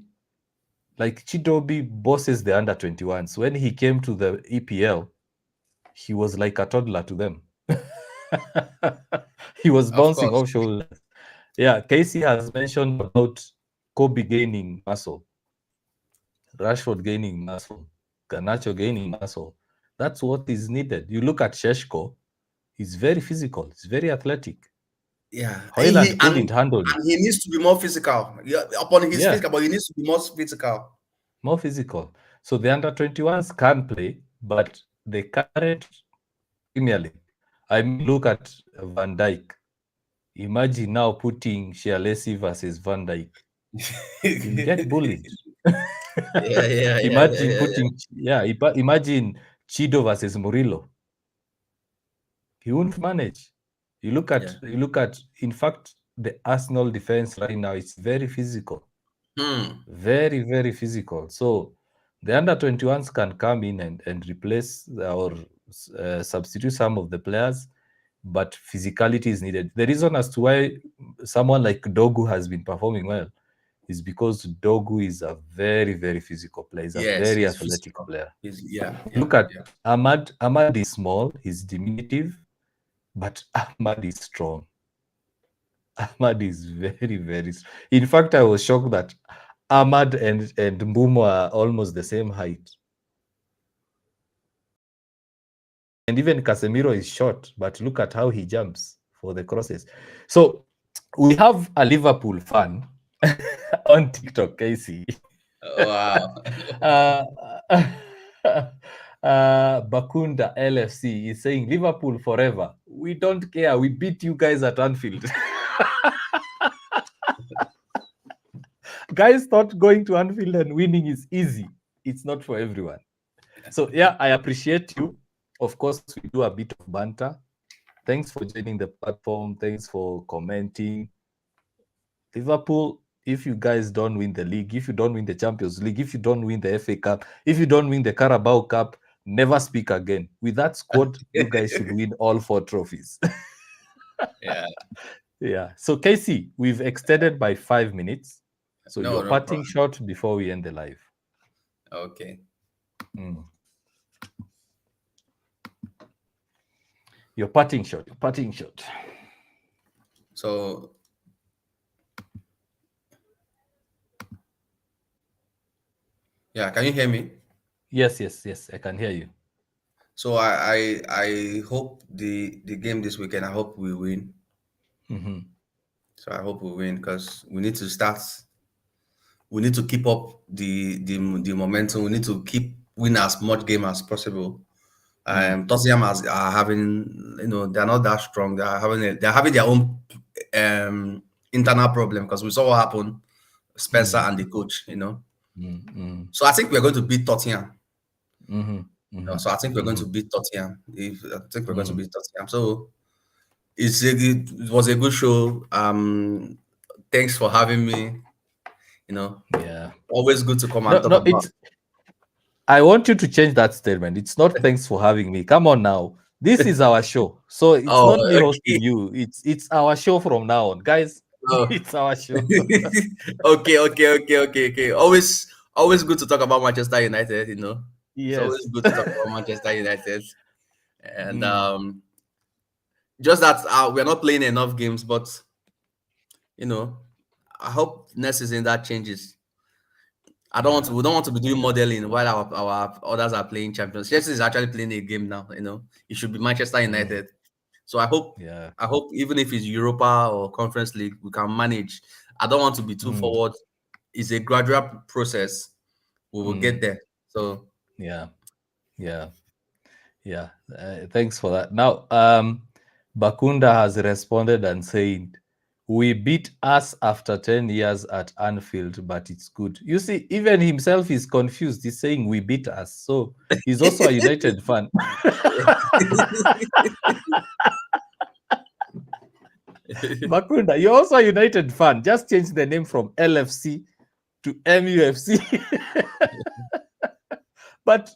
Like Chidobi bosses the under 21s. When he came to the EPL, he was like a toddler to them. He was Of bouncing course. off shoulders. Yeah, Casey has mentioned about Kobe gaining muscle, Rashford gaining muscle, Garnacho gaining muscle. That's what is needed. You look at Sheshko, he's very physical, he's very athletic. Yeah, Hoyland couldn't handle it. and he needs to be more physical. Yeah, upon his Yeah, physical, but he needs to be more physical. more physical. So the under 21s can play, but the current Premier League, I mean, look at Van Dijk. Imagine now putting Shialesi versus Van Dijk. He'll get bullied. Imagine putting, imagine Chido versus Murillo. He won't manage. Yeah. You look at, in fact, the Arsenal defense right now, it's very physical. Very, very physical. So the under 21s can come in and replace or substitute some of the players, but physicality is needed. The reason as to why someone like Dogu has been performing well is because Dogu is a very, very physical player. He's a Yes, very he's athletic physical. player. Yeah. Look at Ahmad. Ahmad is small, he's diminutive, but Ahmad is strong. Ahmad is very, very. In fact, I was shocked that Ahmad and Mbumo are almost the same height. And even Casemiro is short, but look at how he jumps for the crosses. So we have a Liverpool fan on TikTok, Casey. Wow. uh, Bakunda LFC is saying Liverpool forever. We don't care. We beat you guys at Anfield. Guys thought going to Anfield and winning is easy. It's not for everyone. So yeah, I appreciate you. Of course, we do a bit of banter. Thanks for joining the platform. Thanks for commenting. Liverpool, if you guys don't win the league, if you don't win the Champions League, if you don't win the FA Cup, if you don't win the Carabao Cup, never speak again. With that squad, you guys should win all 4 trophies. Yeah. Yeah. So Casey, we've extended by 5 minutes. So No, your no parting problem. shot before we end the live. Okay. Your parting shot. So yeah, can you hear me? Yes, I can hear you. So I hope the game this weekend, I hope we win. So I hope we win because we need to start. We need to keep up the momentum. We need to keep win as much game as possible. Tottenham are having, they're not that strong. They're having their own internal problem because we saw what happened, Spencer and the coach. So I think we're going to beat Tottenham. So I think we're going to beat Tottenham. I think we're going to beat Tottenham. So it was a good show. Thanks for having me. Yeah. Always good to come and No, talk no, about. I want you to change that statement. It's not thanks for having me. Come on now. This is our show. So it's Oh, not me hosting okay. you. It's our show from now on. Guys, Oh. it's our show. Okay. Always good to talk about Manchester United. It's always Yes. good to talk about Manchester United, and just that we're not playing enough games. But I hope next season that changes. We don't want to be doing modeling while our others are playing champions. Chelsea is actually playing a game now. It should be Manchester United. So I hope even if it's Europa or Conference League, we can manage. I don't want to be too forward. It's a gradual process. We will get there. So Yeah. Thanks for that. Now, Bakunda has responded and said, "We beat us after 10 years at Anfield, but it's good." You see, even himself is confused. He's saying we beat us. So he's also a United fan. Bakunda, you're also a United fan. Just change the name from LFC to MUFC. But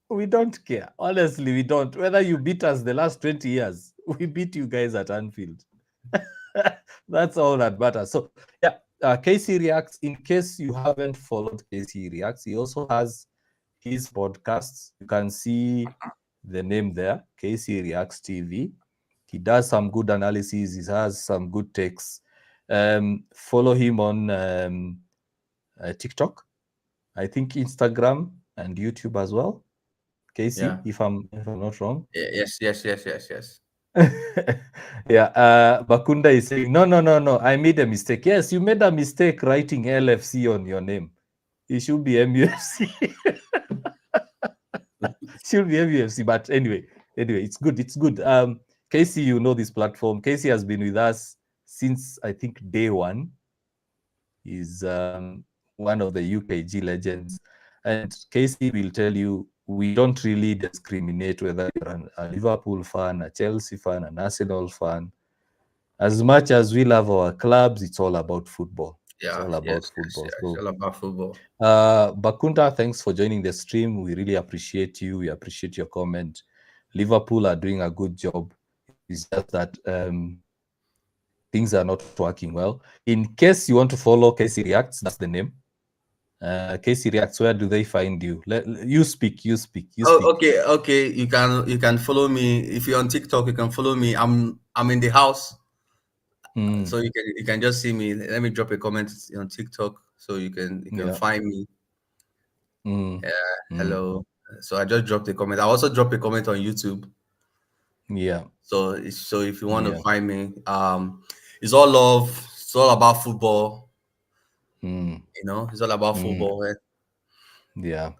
we don't care. Honestly, we don't. Whether you beat us the last 20 years, we beat you guys at Anfield. That's all that matters. So yeah, Casey Reacts. In case you haven't followed Casey Reacts, he also has his podcasts. You can see the name there, Casey Reacts TV. He does some good analysis. He has some good takes. Follow him on TikTok, I think Instagram and YouTube as well. Casey, Yeah. if I'm not wrong. Yes. Yeah, Bakunda is saying, no, I made a mistake. Yes, you made a mistake writing LFC on your name. It should be MUFC. Should be MUFC, but anyway, it's good. It's good. Casey, you know this platform. Casey has been with us since I think day one. He's one of the UKG legends. And Casey will tell you we don't really discriminate whether you're a Liverpool fan, a Chelsea fan, an Arsenal fan. As much as we love our clubs, it's all about football. It's all about football. It's So, all about football. Bakunda, thanks for joining the stream. We really appreciate you. We appreciate your comment. Liverpool are doing a good job. It's just that things are not working well. In case you want to follow Casey Reacts, that's the name. Casey Reacts, where do they find you? You speak. Oh, okay. You can follow me if you're on TikTok. You can follow me. I'm in the house, so you can just see me. Let me drop a comment on TikTok so you can find me. Hello. So I just dropped a comment. I also dropped a comment on YouTube. Yeah. So if you want to find me, it's all love. It's all about football. It's all about football. Yeah.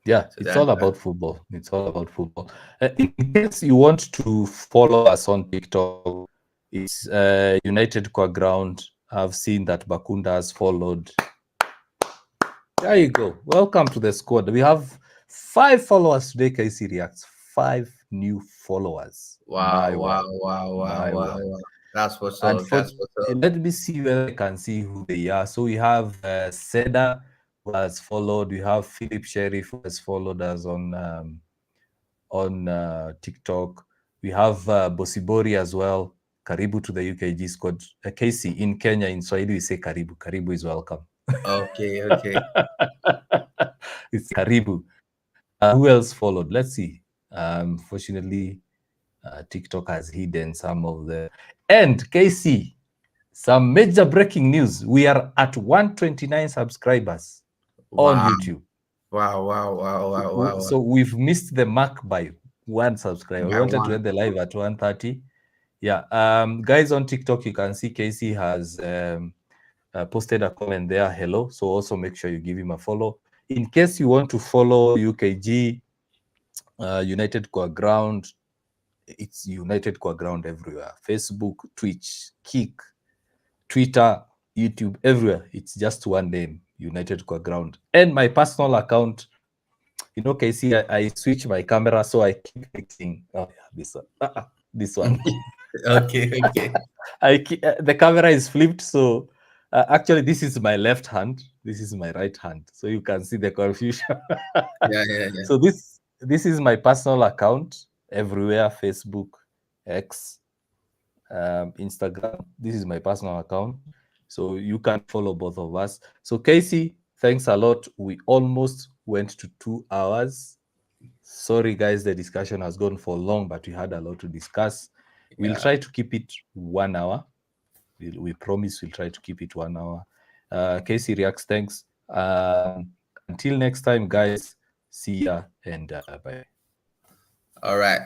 So It's all about football. It's all about football. In case you want to follow us on TikTok, it's United Core Ground. I've seen that Bakunda has followed. There you go. Welcome to the squad. We have 5 followers today, Casey Reacts. 5 new followers. Wow. That's what's up. Let me see whether I can see who they are. So we have Seda, who has followed. We have Philip Sheriff, who has followed us on TikTok. We have Bosibori as well. Karibu to the UKG squad. Casey, in Kenya, in Swahili, we say Karibu. Karibu is welcome. Okay. It's Karibu. Who else followed? Let's see. Fortunately, TikTok has hidden some of the... And Casey, some major breaking news. We are at 129 subscribers on YouTube. Wow. So we've missed the mark by 1 subscriber. We wanted to end the live at 130. Yeah. Guys on TikTok, you can see Casey has posted a comment there. Hello. So also make sure you give him a follow. In case you want to follow UKG, United Core Ground, it's United Core Ground everywhere. Facebook, Twitch, Kick, Twitter, YouTube, everywhere. It's just one name, United Core Ground. And my personal account, Casey, I switch my camera, so I keep fixing. Oh, yeah, this one. This one. Okay. The camera is flipped, so actually, this is my left hand. This is my right hand, so you can see the confusion. Yeah. So this is my personal account everywhere: Facebook, X, Instagram. This is my personal account, so you can follow both of us. So Casey, thanks a lot. We almost went to 2 hours. Sorry, guys, the discussion has gone for long, but we had a lot to discuss. We'll try to keep it 1 hour. We promise we'll try to keep it 1 hour. Casey Reacts, thanks. Until next time, guys, see ya and bye. All right.